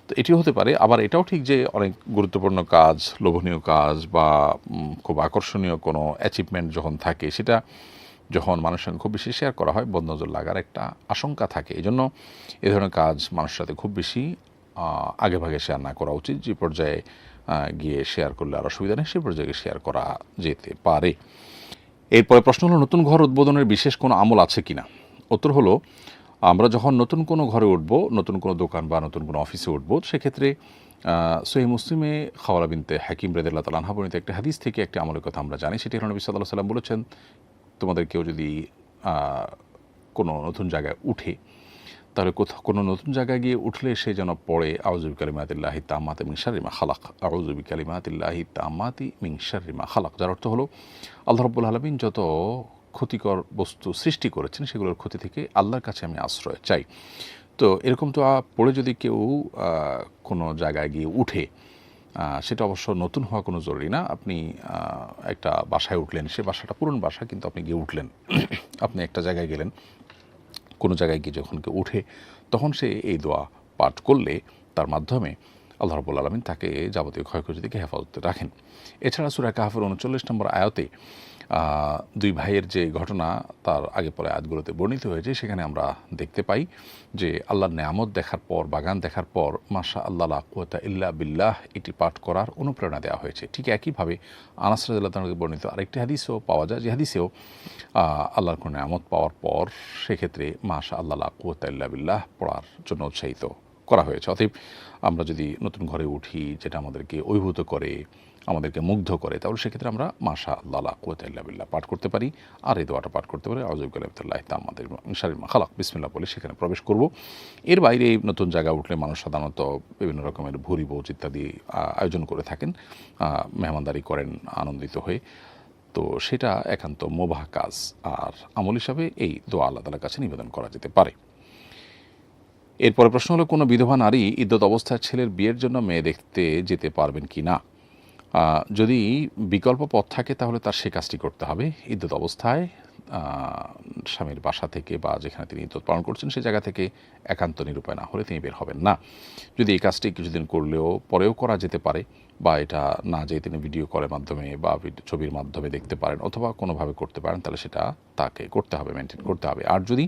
তো এটিও হতে পারে। আবার এটাও ঠিক যে অনেক গুরুত্বপূর্ণ কাজ, লোভনীয় কাজ বা খুব আকর্ষণীয় কোনো অ্যাচিভমেন্ট যখন থাকে, সেটা যখন মানুষের সঙ্গে খুব বেশি শেয়ার করা হয় বদনজর লাগার একটা আশঙ্কা থাকে। এই জন্য এ ধরনের কাজ মানুষের সাথে খুব বেশি আগে ভাগে শেয়ার না করা উচিত। যে পর্যায়ে গিয়ে শেয়ার করলে আর অসুবিধা নেই, সেই পর্যায়ে শেয়ার করা যেতে পারে। এরপরে প্রশ্ন হলো, নতুন ঘর উদ্বোধনের বিশেষ কোনো আমল আছে কিনা? উত্তর হলো, আমরা যখন নতুন কোনো ঘরে উঠব, নতুন কোনো দোকান বা নতুন কোনো অফিসে উঠব, সেক্ষেত্রে সহিহ মুসলিমে খাওয়ালা বিনতে হাকিম রাদিয়াল্লাহু তাআলা আনহা বর্ণিত একটি হাদিস থেকে একটি আমলের কথা আমরা জানি। সেটি হলো নবী সাল্লাল্লাহু আলাইহি ওয়াসাল্লাম বলেছেন, তোমাদের কেউ যদি কোনো নতুন জায়গায় উঠে, তাহলে কোনো নতুন জায়গায় গিয়ে উঠলে সে যেন পড়ে আউযু বিকালিমাতিল্লাহি তাম্মাতি মিন শাররি মা খালাক, আউযু বিকালিমাতিল্লাহি তাম্মাতি মিন শাররি মা খালাক। যার অর্থ হলো, আল্লাহ রাব্বুল আলামিন যত ক্ষতিকর বস্তু সৃষ্টি করেছেন সেগুলোর ক্ষতি থেকে আল্লাহর কাছে আমি আশ্রয় চাই। তো এরকম তো পড়ে যদি কেউ কোনো জায়গায় গিয়ে উঠে, সেটা অবশ্য নতুন হওয়া কোনো জরুরি না। আপনি একটা বাসায় উঠলেন, সে বাসাটা পুরনো বাসা, কিন্তু আপনি গিয়ে উঠলেন আপনি একটা জায়গায় গেলেন, কোনো জায়গায় গিয়ে যখন কেউ উঠে তখন সে এই দোয়া পাঠ করলে তার মাধ্যমে আল্লাহ রাব্বুল আলামিন তাকে যাবতীয় ক্ষয়ক্ষতি থেকে হেফাজতে রাখেন। এছাড়া সূরা কাহফের 39 নম্বর আয়াতে দুই ভাইয়ের যে ঘটনা তার আগে পরে আয়াতগুলোতে বর্ণিত হয়েছে, সেখানে আমরা দেখতে পাই যে আল্লাহর নেয়ামত দেখার পর, বাগান দেখার পর মাশা আল্লাহ লা কুওয়াতা ইল্লা বিল্লাহ এটি পাঠ করার অনুপ্রেরণা দেওয়া হয়েছে। ঠিক একইভাবে আনাস রাদিয়াল্লাহু তাআলা থেকে বর্ণিত আরেকটি হাদিসও পাওয়া যায়, যে হাদিসেও আল্লাহর কোনো নেয়ামত পাওয়ার পর সেক্ষেত্রে মাশা আল্লাহ লা কুওয়াতা ইল্লা বিল্লাহ পড়ার জন্য উৎসাহিত করা হয়েছে। অতএব আমরা যদি নতুন ঘরে উঠি, যেটা আমাদেরকে অভিভূত করে, আমাদেরকে মুগ্ধ করে, তাহলে সেক্ষেত্রে আমরা মাশা আল্লাহ লা কুওয়াতা ইল্লা বিল্লাহ পাঠ করতে পারি। আর এই দোয়াটা পাঠ করতে পারি আউযু বিল্লাহি তাআম্মাদের মিন শাররি মা খালাক বিসমিল্লাহ বলে সেখানে প্রবেশ করব। এর বাইরে নতুন জায়গা উঠলে মানুষ সাধারণত বিভিন্ন রকমের ভুরি ভোজ ইত্যাদি আয়োজন করে থাকেন, মেহমানদারি করেন আনন্দিত হয়ে। তো সেটা একান্ত মুবাহ কাজ, আর আমল হিসাবে এই দোয়া আল্লাহ তাআলার কাছে নিবেদন করা যেতে পারে। এরপরে প্রশ্ন হলো, কোনো বিধবা নারী ইদ্যত অবস্থায় ছেলের বিয়ের জন্য মেয়ে দেখতে যেতে পারবেন কি না? যদি বিকল্প পথ থাকে তাহলে তার সে কাজটি করতে হবে। ইদ্যত অবস্থায় স্বামীর বাসা থেকে বা যেখানে তিনি ইদ্যত পালন করছেন সে জায়গা থেকে একান্ত নিরুপায় না হলে তিনি বের হবেন না। যদি এই কাজটি কিছুদিন করলেও পরেও করা যেতে পারে, বা এটা না যেয়ে তিনি ভিডিও কলের মাধ্যমে বা ছবির মাধ্যমে দেখতে পারেন অথবা কোনোভাবে করতে পারেন, তাহলে সেটা তাকে করতে হবে, মেনটেন করতে হবে। আর যদি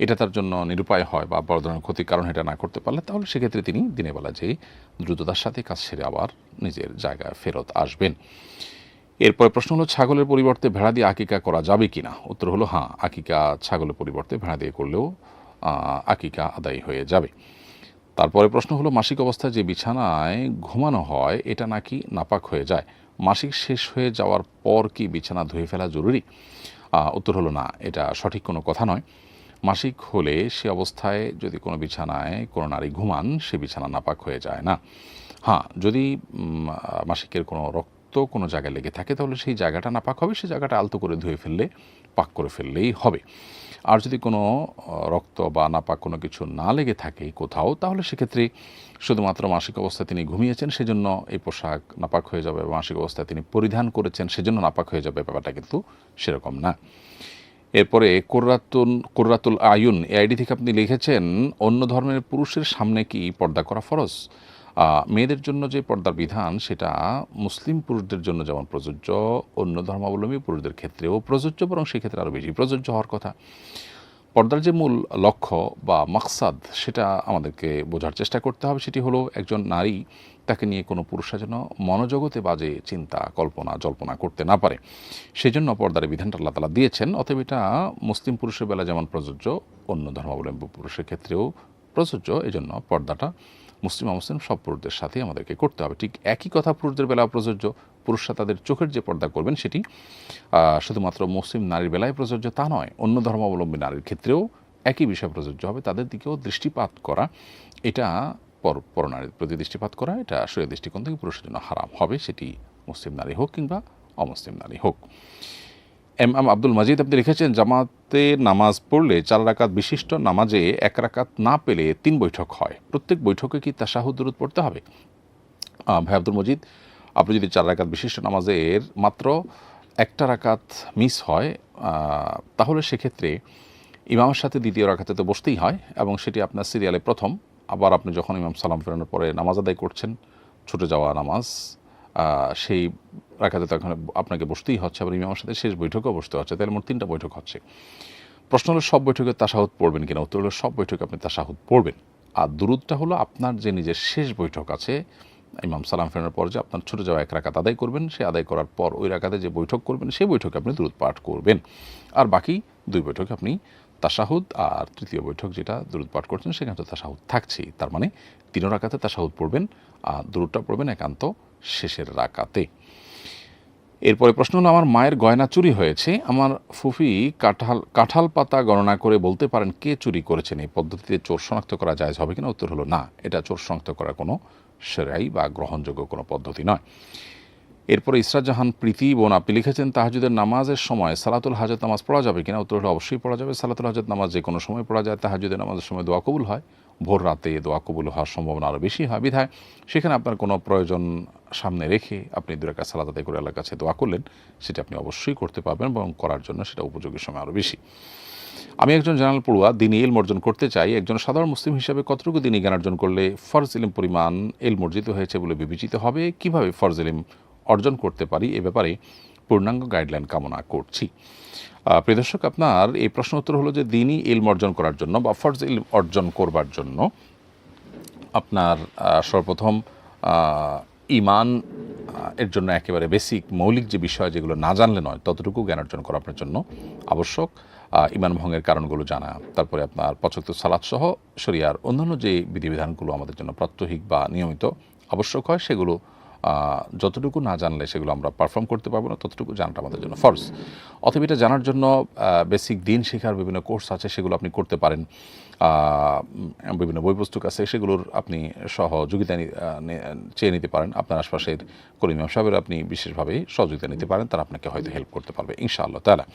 এটা তার জন্য নিরুপায় হয় বা বড় ধরনের ক্ষতির কারণ এটা না করতে পারলে, তাহলে সেক্ষেত্রে তিনি দিনের বেলা যেয়ে দ্রুততার সাথে কাজ সেরে আবার নিজের জায়গায় ফেরত আসবেন। এরপরে প্রশ্ন হলো, ছাগলের পরিবর্তে ভেড়া দিয়ে আকিকা করা যাবে কি না? উত্তর হলো হ্যাঁ, আকিকা ছাগলের পরিবর্তে ভেড়া দিয়ে করলেও আকিকা আদায় হয়ে যাবে। তারপরে প্রশ্ন হলো, মাসিক অবস্থায় যে বিছানায় ঘুমানো হয় এটা নাকি নাপাক হয়ে যায়, মাসিক শেষ হয়ে যাওয়ার পর কি বিছানা ধুয়ে ফেলা জরুরি? উত্তর হলো না, এটা সঠিক কোনো কথা নয়। মাসিক হলে সে অবস্থায় যদি কোনো বিছানায় কোনো নারী ঘুমান, সে বিছানা নাপাক হয়ে যায় না। হ্যাঁ, যদি মাসিকের কোনো রক্ত কোনো জায়গায় লেগে থাকে তাহলে সেই জায়গাটা নাপাক হবে, সেই জায়গাটা আলতো করে ধুয়ে ফেললে, পাক করে ফেললেই হবে। আর যদি কোনো রক্ত বা নাপাক কোনো কিছু না লেগে থাকে কোথাও, তাহলে সেক্ষেত্রে শুধুমাত্র মাসিক অবস্থায় তিনি ঘুমিয়েছেন সেজন্য এই পোশাক নাপাক হয়ে যাবে, মাসিক অবস্থায় তিনি পরিধান করেছেন সেজন্য নাপাক হয়ে যাবে, ব্যাপারটা কিন্তু সেরকম না। এরপরে কোর্রাতুল আয়ুন এই আইডি থেকে আপনি লিখেছেন, অন্য ধর্মের পুরুষের সামনে কি পর্দা করা ফরজ? মেয়েদের জন্য যে পর্দার বিধান সেটা মুসলিম পুরুষদের জন্য যেমন প্রযোজ্য, অন্য ধর্মাবলম্বী পুরুষদের ক্ষেত্রেও প্রযোজ্য, বরং সেক্ষেত্রে আরও বেশি প্রযোজ্য হওয়ার কথা। পর্দার যে মূল লক্ষ্য বা মাকসাদ সেটা আমাদেরকে বোঝার চেষ্টা করতে হবে। সেটি হলো একজন নারী তাকে নিয়ে কোনো পুরুষের জন্য মনোজগতে বাজে চিন্তা কল্পনা জল্পনা করতে না পারে, সেজন্য পর্দার বিধানটা আল্লাহ তাআলা দিয়েছেন। অতএব এটা মুসলিম পুরুষের বেলা যেমন প্রযোজ্য, অন্য ধর্মাবলম্বী পুরুষের ক্ষেত্রেও প্রযোজ্য। এজন্য পর্দাটা মুসলিম অমুসলিম সব পুরুষদের সাথে আমাদেরকে করতে হবে। ঠিক একই কথা পুরুষদের বেলা প্রযোজ্য। পুরুষরা তাদের চোখের যে পর্দা করবেন সেটি শুধুমাত্র মুসলিম নারীর বেলায় প্রযোজ্য তা নয়, অন্য ধর্মাবলম্বী নারীর ক্ষেত্রেও একই বিষয় প্রযোজ্য হবে। তাদের দিকেও দৃষ্টিপাত করা, এটা পরনারীর প্রতি দৃষ্টিপাত করা, এটা শরীয়ত দৃষ্টিকোণ থেকে পুরুষের জন্য হারাম হবে, সেটি মুসলিম নারী হোক কিংবা অমুসলিম নারী হোক। এম আব্দুল মাজিদ আপনি লিখেছেন, জামাতে নামাজ পড়লে 4 রাকাত বিশিষ্ট নামাজে 1 রাকাত না পেলে 3 বৈঠক হয়, প্রত্যেক বৈঠকে কি তাশাহুদ দুরূদ পড়তে হবে? ভাই আব্দুল মজিদ, আপনি যদি 4 রাকাত বিশিষ্ট নামাজের মাত্র 1টা রাকাত মিস হয়, তাহলে সেক্ষেত্রে ইমামের সাথে দ্বিতীয় রাকাতে তো বসতেই হয়, এবং সেটি আপনার সিরিয়ালে প্রথম। আবার আপনি যখন ইমাম সালাম ফেরানোর পরে নামাজ আদায় করছেন, ছুটে যাওয়া নামাজ, সেই রাকাতে তখন আপনাকে বসতেই হচ্ছে, আবার ইমামের সাথে শেষ বৈঠকেও বসতে হচ্ছে, তাহলে মোট 3টা বৈঠক হচ্ছে। প্রশ্ন হলো, সব বৈঠকে তাশাহুদ পড়বেন কিনা? উত্তর হলো সব বৈঠকে আপনি তাশাহুদ পড়বেন। আর দুরুদটা হলো আপনার যে নিজের শেষ বৈঠক আছে ইমাম সালাম ফেরানোর পর, যে আপনার ছুটে যাওয়া 1 রাকাত আদায় করবেন, সে আদায় করার পর ওই রাকাতে যে বৈঠক করবেন সেই বৈঠকে আপনি দুরুদ পাঠ করবেন। আর বাকি 2 বৈঠকে আপনি তাশাহুদ, আর তৃতীয় বৈঠক যেটা দুরুদ পাঠ করছেন সেখানে তো তাশাহুদ থাকছেই। তার মানে 3 রাকাতে তাশাহুদ পড়বেন, আর দুরুদটা পড়বেন একান্ত শেষের রাকাতে। এরপরে প্রশ্ন হলো, আমার মায়ের গয়না চুরি হয়েছে, আমার ফুফি কাঁঠাল পাতা গণনা করে বলতে পারেন কে চুরি করেছেন, এই পদ্ধতিতে চোর শনাক্ত করা জায়েজ হবে কিনা? উত্তর হলো না, এটা চোর শনাক্ত করার কোনো শরঈ বা গ্রহণযোগ্য কোনো পদ্ধতি নয়। এরপরে ইসরাত জাহান প্রীতি বোন আপনি লিখেছেন, তাহাজ্জুদের নামাজের সময় সালাতুল হাজত নামাজ পড়া যাবে কিনা? উত্তর হলো অবশ্যই পড়া যাবে। সালাতুল হাজত নামাজ যে কোনো সময় পড়া যায়, তাহাজ্জুদের নামাজের সময় দোয়া কবুল হয়, ভোর রাতে দোয়া কবুল হওয়ার সম্ভাবনা আরও বেশি হয়। বিধায় সেখানে আপনার কোনো প্রয়োজন সামনে রেখে আপনি 2 রাকাত সালাত আদায় করে আল্লাহর কাছে দোয়া করলেন, সেটা আপনি অবশ্যই করতে পারবেন এবং করার জন্য সেটা উপযোগী সময় আরও বেশি। আমি একজন জেনারেল পড়ুয়া, দিনী ইলম অর্জন করতে চাই। একজন সাধারণ মুসলিম হিসাবে কতটুকু দিনী জ্ঞান অর্জন করলে ফরজ ইলম পরিমাণ ইলম অর্জিত হয়েছে বলে বিবেচিত হবে? কিভাবে ফরজ ইলম অর্জন করতে পারি, এ ব্যাপারে পূর্ণাঙ্গ গাইডলাইন কামনা করছি। প্রিয় দর্শক, আপনার এই প্রশ্ন উত্তর হলো যে দিনী ইলম অর্জন করার জন্য বা ফরজ ইলম অর্জন করবার জন্য আপনার সর্বপ্রথম ঈমান এর জন্য একেবারে বেসিক মৌলিক যে বিষয়, যেগুলো না জানলে নয়, ততটুকু জ্ঞান অর্জন করা আপনার জন্য আবশ্যক। ঈমান ভঙ্গের কারণগুলো জানা, তারপরে আপনার 5 ওয়াক্ত সালাত সহ শরিয়ার অন্যান্য যে বিধিবিধানগুলো আমাদের জন্য প্রাত্যহিক বা নিয়মিত আবশ্যক হয়, সেগুলো যতটুকু না জানলে সেগুলো আমরা পারফর্ম করতে পারবো না, ততটুকু জানাটা আমাদের জন্য ফরজ। অতএব এটা জানার জন্য বেসিক দিন শেখার বিভিন্ন কোর্স আছে, সেগুলো আপনি করতে পারেন। বিভিন্ন বই পুস্তক আছে, সেগুলোর আপনি সহযোগিতা চেয়ে নিতে পারেন। আপনার আশপাশের করিম ইমাম সাহেবের আপনি বিশেষভাবে সহযোগিতা নিতে পারেন, তারা আপনাকে হয়তো হেল্প করতে পারবে ইনশাআল্লাহ তাআলা।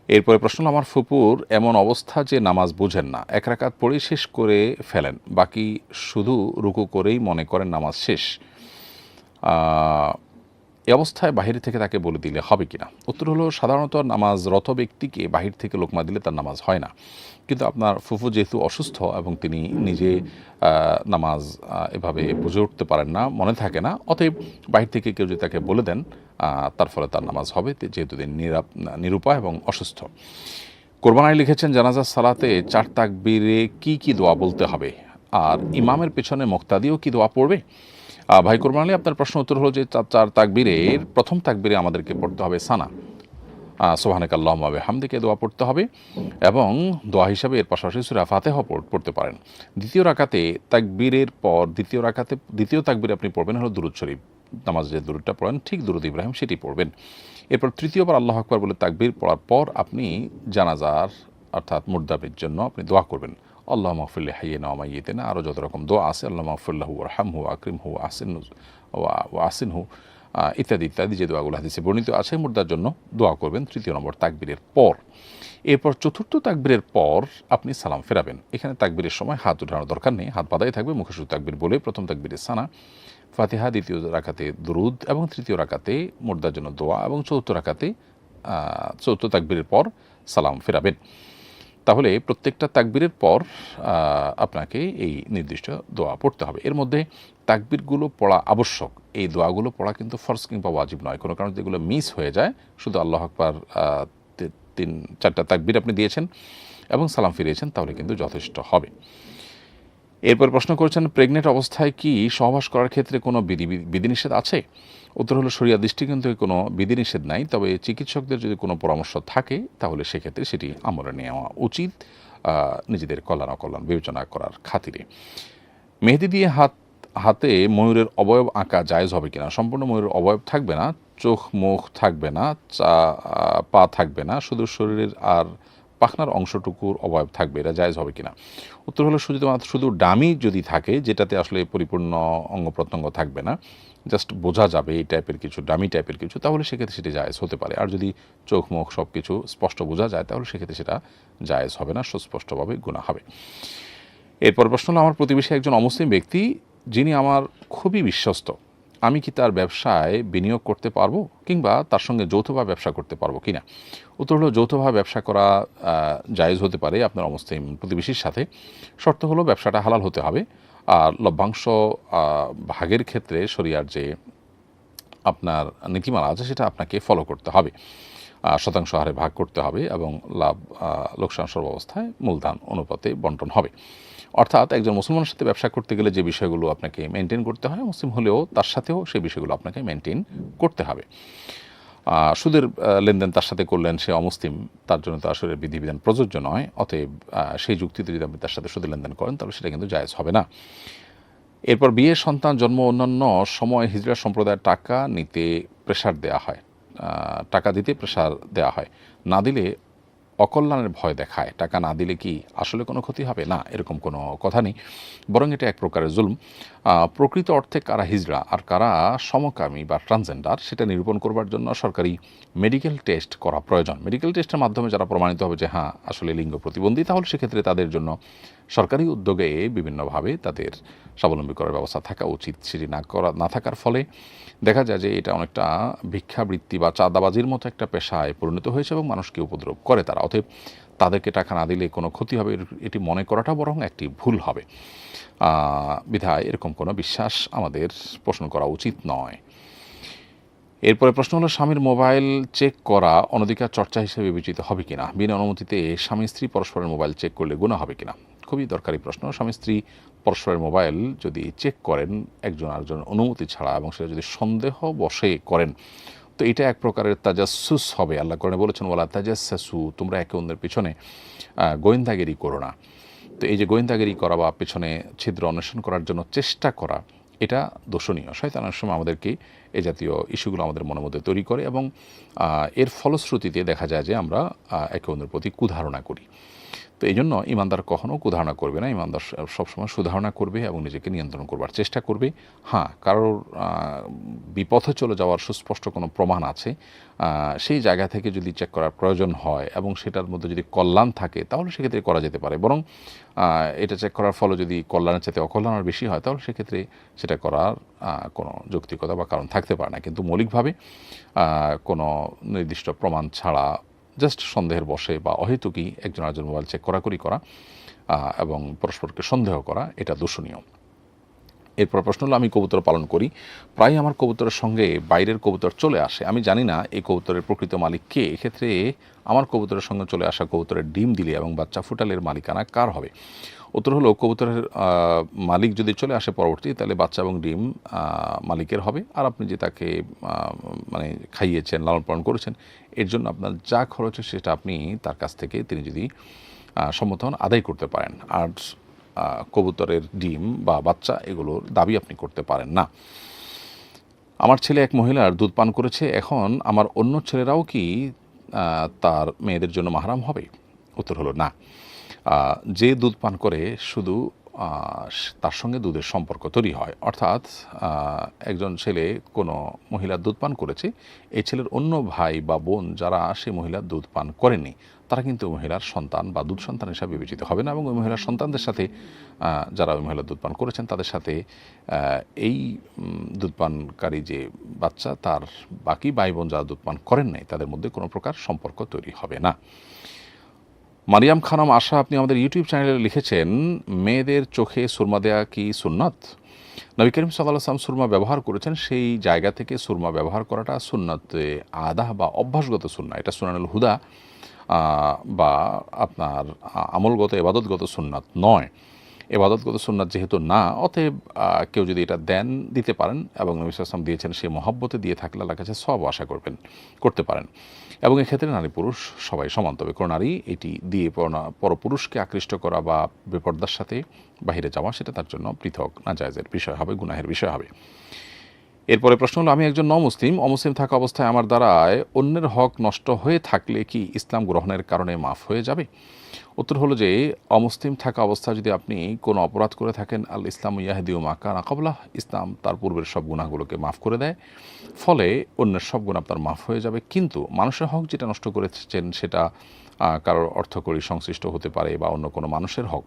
এরপরে প্রশ্ন হলো, আমার ফুপুর এমন অবস্থা যে নামাজ বুঝেন না, 1 রাকাত পড়েই শেষ করে ফেলেন, বাকি শুধু রুকু করেই মনে করেন নামাজ শেষ। এই অবস্থায় বাহির থেকে তাকে বলে দিলে হবে কিনা? উত্তর হলো, সাধারণত নামাজরত ব্যক্তিকে বাহির থেকে লোকমা দিলে তার নামাজ হয় না। কিন্তু আপনার ফুফু যেহেতু অসুস্থ এবং তিনি নিজে নামাজ এভাবে বুঝে উঠতে পারেন না, মনে থাকে না, অতএব বাহির থেকে কেউ যদি তাকে বলে দেন, তার ফলে তার নামাজ হবে, যেহেতু তিনি নিরুপায় এবং অসুস্থ। কোরবানায় লিখেছেন, জানাজার সালাতে 4 তাকবীরে কি কি দোয়া বলতে হবে, আর ইমামের পেছনে মুক্তাদিও কি দোয়া পড়বে? ভাই কোরবান আলী, আপনার প্রশ্ন উত্তর হলো যে 4 তাকবীরের প্রথম তাকবীরে আমাদেরকে পড়তে হবে সানা, সুবহানাকা আল্লাহুম্মা ওয়া বিহামদিকা দোয়া পড়তে হবে, এবং দোয়া হিসাবে এর পাশাপাশি সূরা ফাতিহা পড়তে পারেন। দ্বিতীয় রাকাতে তাকবীরের পর দ্বিতীয় তাকবীরে আপনি পড়বেন হলো দুরূদ শরীফ, নামাজ যে দুরূদটা পড়েন ঠিক দুরূদ ইব্রাহিম সেটি পড়বেন। এরপর তৃতীয়বার আল্লাহু আকবার বলে তাকবীর পড়ার পর আপনি জানাজার অর্থাৎ মুর্দাবির জন্য আপনি দোয়া করবেন, আল্লাহুম্মা গফির লি হাইয়িনা ওয়া মাইয়িতিনা, আরও যত রকম দোয়া আছে, আল্লাহুম্মা গফির লাহু ওয়ারহামহু ওয়া আকরিমহু ওয়া আহসিনহু ইত্যাদি ইত্যাদি, যে দোয়াগুলো হাদিসে বর্ণিত আছে, মুর্দার জন্য দোয়া করবেন 3 নম্বর তাকবীরের পর। এরপর 4র্থ তাকবীরের পর আপনি সালাম ফেরাবেন। এখানে তাকবীরের সময় হাত উঠানোর দরকার নেই, হাত বাঁধাই থাকবে, মুখে শুধু তাকবীর বলে প্রথম তাকবীরে সানা, ফাতিহা, দ্বিতীয় রাকাতে দুরুদ এবং তৃতীয় রাকাতে মুর্দার জন্য দোয়া, এবং চতুর্থ তাকবীরের পর সালাম ফেরাবেন। তাহলে প্রত্যেকটা তাকবীরের পর আপনাকে এই নির্দিষ্ট দোয়া পড়তে হবে। এর মধ্যে তাকবীরগুলো পড়া আবশ্যক, এই দোয়াগুলো পড়া কিন্তু ফরজ কিংবা ওয়াজিব নয়। কোনো কারণে যেগুলো মিস হয়ে যায়, শুধু আল্লাহু আকবার 3-4টা তাকবীর আপনি দিয়েছেন এবং সালাম ফিরিয়েছেন, তাহলে কিন্তু যথেষ্ট হবে। এরপর প্রশ্ন করেছেন, প্রেগনেন্ট অবস্থায় কি সহবাস করার ক্ষেত্রে কোনো বিধিনিষেধ আছে? উত্তর হলো, শরিয়া দৃষ্টিকোণ থেকে কোনো বিধিনিষেধ নাই, তবে চিকিৎসকদের যদি কোনো পরামর্শ থাকে তাহলে সেক্ষেত্রে সেটি আমলে নেওয়া উচিত, নিজেদের কল্যাণ অকল্যাণ বিবেচনা করার খাতিরে। মেহেদি দিয়ে হাতে ময়ূরের অবয়ব আঁকা জায়েজ হবে কিনা? সম্পূর্ণ ময়ূরের অবয়ব থাকবে না, চোখ মুখ থাকবে না, পা থাকবে না, শুধু শরীরের আর পাখনার অংশটুকুর অবয়ব থাকবে, এটা জায়েজ হবে কিনা? উত্তর হলো, শুধু ডামি যদি থাকে, যেটাতে আসলে পরিপূর্ণ অঙ্গ প্রত্যঙ্গ থাকবে না, জাস্ট বোঝা যাবে এই টাইপের কিছু, ডামি টাইপের কিছু, তাহলে সেক্ষেত্রে সেটি জায়েজ হতে পারে। আর যদি চোখ মুখ সব কিছু স্পষ্ট বোঝা যায়, তাহলে সেক্ষেত্রে সেটা জায়েজ হবে না, সুস্পষ্টভাবে গুনাহ হবে। এরপর প্রশ্ন হলো, আমার প্রতিবেশী একজন অমুসলিম ব্যক্তি, যিনি আমার খুবই বিশ্বস্ত, আমি কি তার ব্যবসায় বিনিয়োগ করতে পারবো কিংবা তার সঙ্গে যৌথভাবে ব্যবসা করতে পারবো কিনা? উত্তর হলো, যৌথভাবে ব্যবসা করা জায়েজ হতে পারে আপনার অমুসলিম প্রতিবেশীর সাথে। শর্ত হলো ব্যবসাটা হালাল হতে হবে, আর লভ্যাংশ ভাগের ক্ষেত্রে শরিয়ার যে আপনার নীতিমালা আছে সেটা আপনাকে ফলো করতে হবে, শতাংশ হারে ভাগ করতে হবে, এবং লোকসান সর্বাবস্থায় মূলধন অনুপাতে বন্টন হবে। অর্থাৎ একজন মুসলমানের সাথে ব্যবসা করতে গেলে যে বিষয়গুলো আপনাকে মেনটেন করতে হয়, মুসলিম হলেও তার সাথেও সেই বিষয়গুলো আপনাকে মেনটেন করতে হবে। সুদের লেনদেন তার সাথে করলেন, সে অমুসলিম, তার জন্য তো আসলে বিধিবিধান প্রযোজ্য নয়, অতএব সেই যুক্তিতে যদি আপনি তার সাথে সুদের লেনদেন করেন, তাহলে সেটা কিন্তু জায়েজ হবে না। এরপর বিয়ে, সন্তান জন্ম, অন্যান্য সময় হিজড়া সম্প্রদায়ের টাকা দিতে প্রেশার দেওয়া হয়, না দিলে অকল্যাণের ভয় দেখায়, টাকা না দিলে কি আসলে কোনো ক্ষতি হবে? না, এরকম কোনো কথা নেই, বরং এটা এক প্রকারের জুলম। প্রকৃত অর্থে কারা হিজড়া আর কারা সমকামী বা ট্রান্সজেন্ডার সেটা নিরূপণ করবার জন্য সরকারি মেডিকেল টেস্ট করা প্রয়োজন। মেডিকেল টেস্টের মাধ্যমে যারা প্রমাণিত হবে যে হ্যাঁ আসলে লিঙ্গ প্রতিবন্ধী, তাহলে সেক্ষেত্রে তাদের জন্য সরকারি উদ্যোগে বিভিন্নভাবে তাদের স্বাবলম্বী করার ব্যবস্থা থাকা উচিত। সেটি না থাকার ফলে দেখা যায় যে এটা অনেকটা ভিক্ষাবৃত্তি বা চাঁদাবাজির মতো একটা পেশায় পরিণত হয়েছে এবং মানুষকে উপদ্রব করে তারা। অতএব তাদেরকে টাকা না দিলে কোনো ক্ষতি হবে এটি মনে করাটা বরং একটি ভুল হবে। বিধায় এরকম কোনো বিশ্বাস আমাদের পোষণ করা উচিত নয়। এরপরে প্রশ্ন হলো, স্বামীর মোবাইল চেক করা অনধিকার চর্চা হিসেবে বিবেচিত হবে কিনা? বিনা অনুমতিতে স্বামী স্ত্রী পরস্পরের মোবাইল চেক করলে গুনাহ হবে কিনা? খুবই দরকারি প্রশ্ন। স্বামী স্ত্রী পরস্পরের মোবাইল যদি চেক করেন একজন আরেকজনের অনুমতি ছাড়া এবং সেটা যদি সন্দেহ বশে করেন, তো এটা এক প্রকারের তাজাসসুস হবে। আল্লাহ কোরআনে বলেছেন, ওয়ালা তাজাসসু, তোমরা একে অন্যের পিছনে গোয়েন্দাগিরি করো না। তো এই যে গোয়েন্দাগিরি করা বা পেছনে ছিদ্র অন্বেষণ করার জন্য চেষ্টা করা, এটা দোষণীয়। শয়তান অনেক সময় আমাদেরকে এই জাতীয় ইস্যুগুলো আমাদের মনের মধ্যে তৈরি করে এবং এর ফলশ্রুতিতে দেখা যায় যে আমরা একে অন্যের প্রতি কুধারণা করি। তো এই জন্য ইমানদার কখনও কুধারণা করবে না, ইমানদার সবসময় সুধারণা করবে এবং নিজেকে নিয়ন্ত্রণ করবার চেষ্টা করবে। হ্যাঁ, কারোর বিপথে চলে যাওয়ার সুস্পষ্ট কোনো প্রমাণ আছে, সেই জায়গা থেকে যদি চেক করার প্রয়োজন হয় এবং সেটার মধ্যে যদি কল্যাণ থাকে তাহলে সেক্ষেত্রে করা যেতে পারে। বরং এটা চেক করার ফলে যদি কল্যাণের চাইতে অকল্যাণ আর বেশি হয় তাহলে সেক্ষেত্রে সেটা করার কোনো যৌক্তিকতা বা কারণ থাকতে পারে না। কিন্তু মৌলিকভাবে কোনো নির্দিষ্ট প্রমাণ ছাড়া জাস্ট সন্দেহের বশে বা অহেতুকই একজন আরেকজন মোবাইল চেক করা এবং পরস্পরকে সন্দেহ করা, এটা দূষণীয়। এরপর প্রশ্ন হলো, আমি কবুতর পালন করি, প্রায় আমার কবুতরের সঙ্গে বাইরের কবুতর চলে আসে, আমি জানি না এই কবুতরের প্রকৃত মালিক কে। এক্ষেত্রে আমার কবুতরের সঙ্গে চলে আসা কবুতরের ডিম দিলে এবং বাচ্চা ফুটালের মালিকানা কার হবে? উত্তর হলো, কবুতরের মালিক যদি চলে আসে পরবর্তী, তাহলে বাচ্চা এবং ডিম মালিকের হবে। আর আপনি যে তাকে মানে খাইয়েছেন, লালন পালন করেছেন, এর জন্য আপনার যা খরচ সেটা আপনি তার কাছ থেকে তিনি যদি সম্মত হন আদায় করতে পারেন। আর কবুতরের ডিম বা বাচ্চা এগুলোর দাবি আপনি করতে পারেন না। আমার ছেলে এক মহিলার দুধ পান করেছে, এখন আমার অন্য ছেলেরাও কি তার মেয়েদের জন্য মাহরাম হবে? উত্তর হলো না। যে দুধ পান করে শুধু তার সঙ্গে দুধের সম্পর্ক তৈরি হয়, অর্থাৎ একজন ছেলে কোনো মহিলার দুধ পান করেছে, এই ছেলের অন্য ভাই বা বোন যারা সে মহিলার দুধ পান করেনি তারা কিন্তু মহিলার সন্তান বা দুধ সন্তান হিসাবে বিবেচিত হবে না এবং ওই মহিলার সন্তানদের সাথে যারা ওই মহিলার দুধ পান করেছেন তাদের সাথে এই দুধ পানকারী যে বাচ্চা তার বাকি ভাই বোন যারা দুধ পান করেন নাই তাদের মধ্যে কোনো প্রকার সম্পর্ক তৈরি হবে না। মারিয়াম খানম আশা, আপনি আমাদের ইউটিউব চ্যানেলে লিখেছেন, মেয়েদের চোখে সুরমা দেয়া কি সুন্নাত? নবী করিম সাল্লাল্লাহু আলাইহি ওয়াসাল্লাম সুরমা ব্যবহার করেছেন, সেই জায়গা থেকে সুরমা ব্যবহার করাটা সুন্নাতে আদা বা অভ্যাসগত সুন্নাহ, এটা সুনানুল হুদা বা আপনার আমলগত ইবাদতগত সুন্নাত নয়। ইবাদতগত সুন্নাত যেহেতু না, অতএব কেউ যদি এটা দিতে পারেন এবং নবী সাল্লাল্লাহু আলাইহি ওয়াসাল্লাম দিয়েছেন সে মহব্বতে দিয়ে থাকলে আল্লাহর কাছে সওয়াব আশা করতে পারেন। এবং এক্ষেত্রে নারী পুরুষ সবাই সমান, তবে কোনো নারী এটি দিয়ে পরপুরুষকে আকৃষ্ট করা বা বেপর্দার সাথে বাহিরে যাওয়া সেটা তার জন্য পৃথক নাজায়েজের বিষয় হবে, গুনাহের বিষয় হবে। এরপরে প্রশ্ন হলো, আমি একজন অমুসলিম থাকা অবস্থায় আমার দ্বারায় অন্যের হক নষ্ট হয়ে থাকলে কি ইসলাম গ্রহণের কারণে মাফ হয়ে যাবে? উত্তর হলো যে অমুসলিম থাকা অবস্থায় যদি আপনি কোনো অপরাধ করে থাকেন, আল ইসলাম ইয়াহদি মা কানা ক্বাবলাহ, ইসলাম তার পূর্বের সব গুনাহগুলোকে মাফ করে দেয়, ফলে অন্যের সব গুনাহ আপনার মাফ হয়ে যাবে। কিন্তু মানুষের হক যেটা নষ্ট করেছেন সেটা কারোর অর্থকরী সংশ্লিষ্ট হতে পারে বা অন্য কোনো মানুষের হক,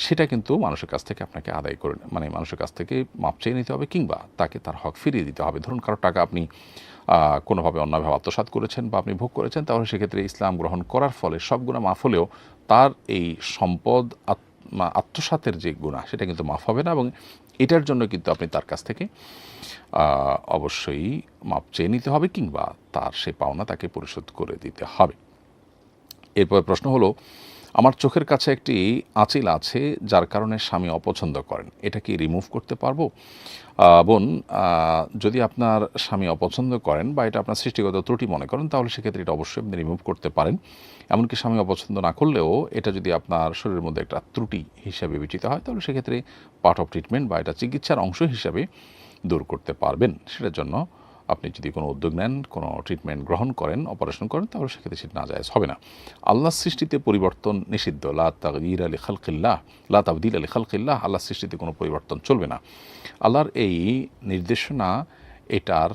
সেটা কিন্তু মানুষের কাছ থেকে আপনাকে আদায় করে মানুষের কাছ থেকে মাপ চেয়ে নিতে হবে কিংবা তাকে তার হক ফিরিয়ে দিতে হবে। ধরুন কারোর টাকা আপনি কোনোভাবে অন্যায়ভাবে আত্মসাৎ করেছেন বা আপনি ভোগ করেছেন, তাহলে সেক্ষেত্রে ইসলাম গ্রহণ করার ফলে সব গুনাহ মাফ হলেও তার এই সম্পদ আত্মসাতের যে গুনাহ সেটা কিন্তু মাফ হবে না এবং এটার জন্য কিন্তু আপনি তার কাছ থেকে অবশ্যই মাপ চেয়ে নিতে হবে কিংবা তার সে পাওনা তাকে পরিশোধ করে দিতে হবে। এরপর প্রশ্ন হলো, আমার চোখের কাছে একটি আঁচিল আছে যার কারণে স্বামী অপছন্দ করেন, এটা কি রিমুভ করতে পারবো? বোন, যদি আপনার স্বামী অপছন্দ করেন বা এটা আপনার সৃষ্টিগত ত্রুটি মনে করেন তাহলে সেক্ষেত্রে এটা অবশ্যই আপনি রিমুভ করতে পারেন। এমনকি স্বামী অপছন্দ না করলেও এটা যদি আপনার শরীরের মধ্যে একটা ত্রুটি হিসাবে বিবেচিত হয় তাহলে সেক্ষেত্রে পার্ট অফ ট্রিটমেন্ট বা এটা চিকিৎসার অংশ হিসাবে দূর করতে পারবেন। সেটার জন্য আপনি যদি কোনো উদ্যোগ নেন, কোনো ট্রিটমেন্ট গ্রহণ করেন, অপারেশন করেন, তাহলে সেক্ষেত্রে সেটা নাজায়েজ হবে না। আল্লাহর সৃষ্টিতে পরিবর্তন নিষিদ্ধ। লা তাগয়ির আলি খালকিল্লাহ, লা তাবদিল আলি খালকিল্লাহ, আল্লাহর সৃষ্টিতে কোনো পরিবর্তন চলবে না। আল্লাহর এই নির্দেশনা এটার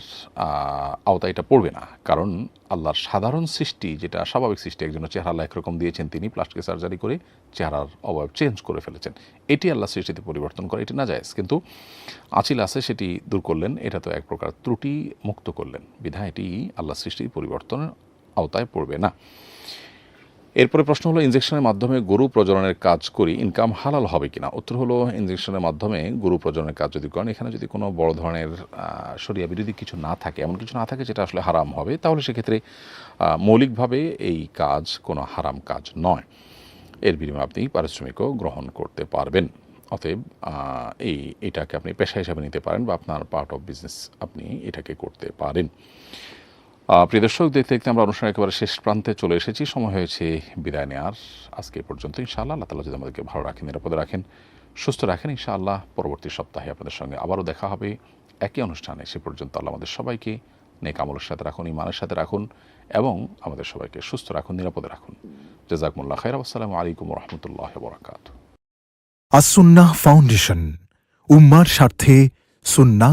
আওতায় এটা পড়বে না, কারণ আল্লাহর সাধারণ সৃষ্টি, যেটা স্বাভাবিক সৃষ্টি, একজনের চেহারা আল্লাহ একরকম দিয়েছেন, তিনি প্লাস্টিক সার্জারি করে চেহারার অবয়ব চেঞ্জ করে ফেলেছেন, এটি আল্লাহর সৃষ্টিতে পরিবর্তন করে, এটি নাজায়েজ। কিন্তু আচিল আছে সেটি দূর করলেন, এটা তো এক প্রকার ত্রুটি মুক্ত করলেন, বিধায় এটি আল্লাহর সৃষ্টির পরিবর্তনের আওতায় পড়বে না। এরপরে প্রশ্ন হলো, ইনজেকশনের মাধ্যমে গরু প্রজননের কাজ করি, ইনকাম হালাল হবে কিনা? উত্তর হলো, ইনজেকশনের মাধ্যমে গরু প্রজননের কাজ যদি করেন, এখানে যদি কোনো বড় ধরনের শরিয়া বিরোধী কিছু না থাকে, এমন কিছু না থাকে যেটা আসলে হারাম হবে, তাহলে সেক্ষেত্রে মৌলিকভাবে এই কাজ কোনো হারাম কাজ নয়। এর বিনিময়ে আপনি পারিশ্রমিকও গ্রহণ করতে পারবেন। অতএব এটাকে আপনি পেশা হিসাবে নিতে পারেন, বা আপনার পার্ট অফ বিজনেস আপনি এটাকে করতে পারেন। প্রিয় দর্শক, দেখতে দেখতে আমরা অনুষ্ঠানের একেবারে শেষ প্রান্তে চলে এসেছি। সময় হয়েছে বিদায় নেওয়ার। আজকে পর্যন্ত। ইনশাআল্লাহ আল্লাহ তাআলা যদি আমাদেরকে ভালো রাখেন, নিরাপদে রাখেন, সুস্থ রাখেন, ইনশাআল্লাহ পরবর্তী সপ্তাহে আপনাদের সঙ্গে আবারও দেখা হবে একই অনুষ্ঠানে। সে পর্যন্ত আল্লাহ আমাদের সবাইকে নেক আমলের সাথে রাখুন, ঈমানের সাথে রাখুন, এবং আমাদের সবাইকে সুস্থ রাখুন, নিরাপদে রাখুন। জাযাকুমুল্লাহ খাইর। আসসালামু আলাইকুম ওয়া রাহমাতুল্লাহি ওয়া বারাকাতুহু। আস-সুন্নাহ ফাউন্ডেশন, উম্মার স্বার্থে সুন্নাহ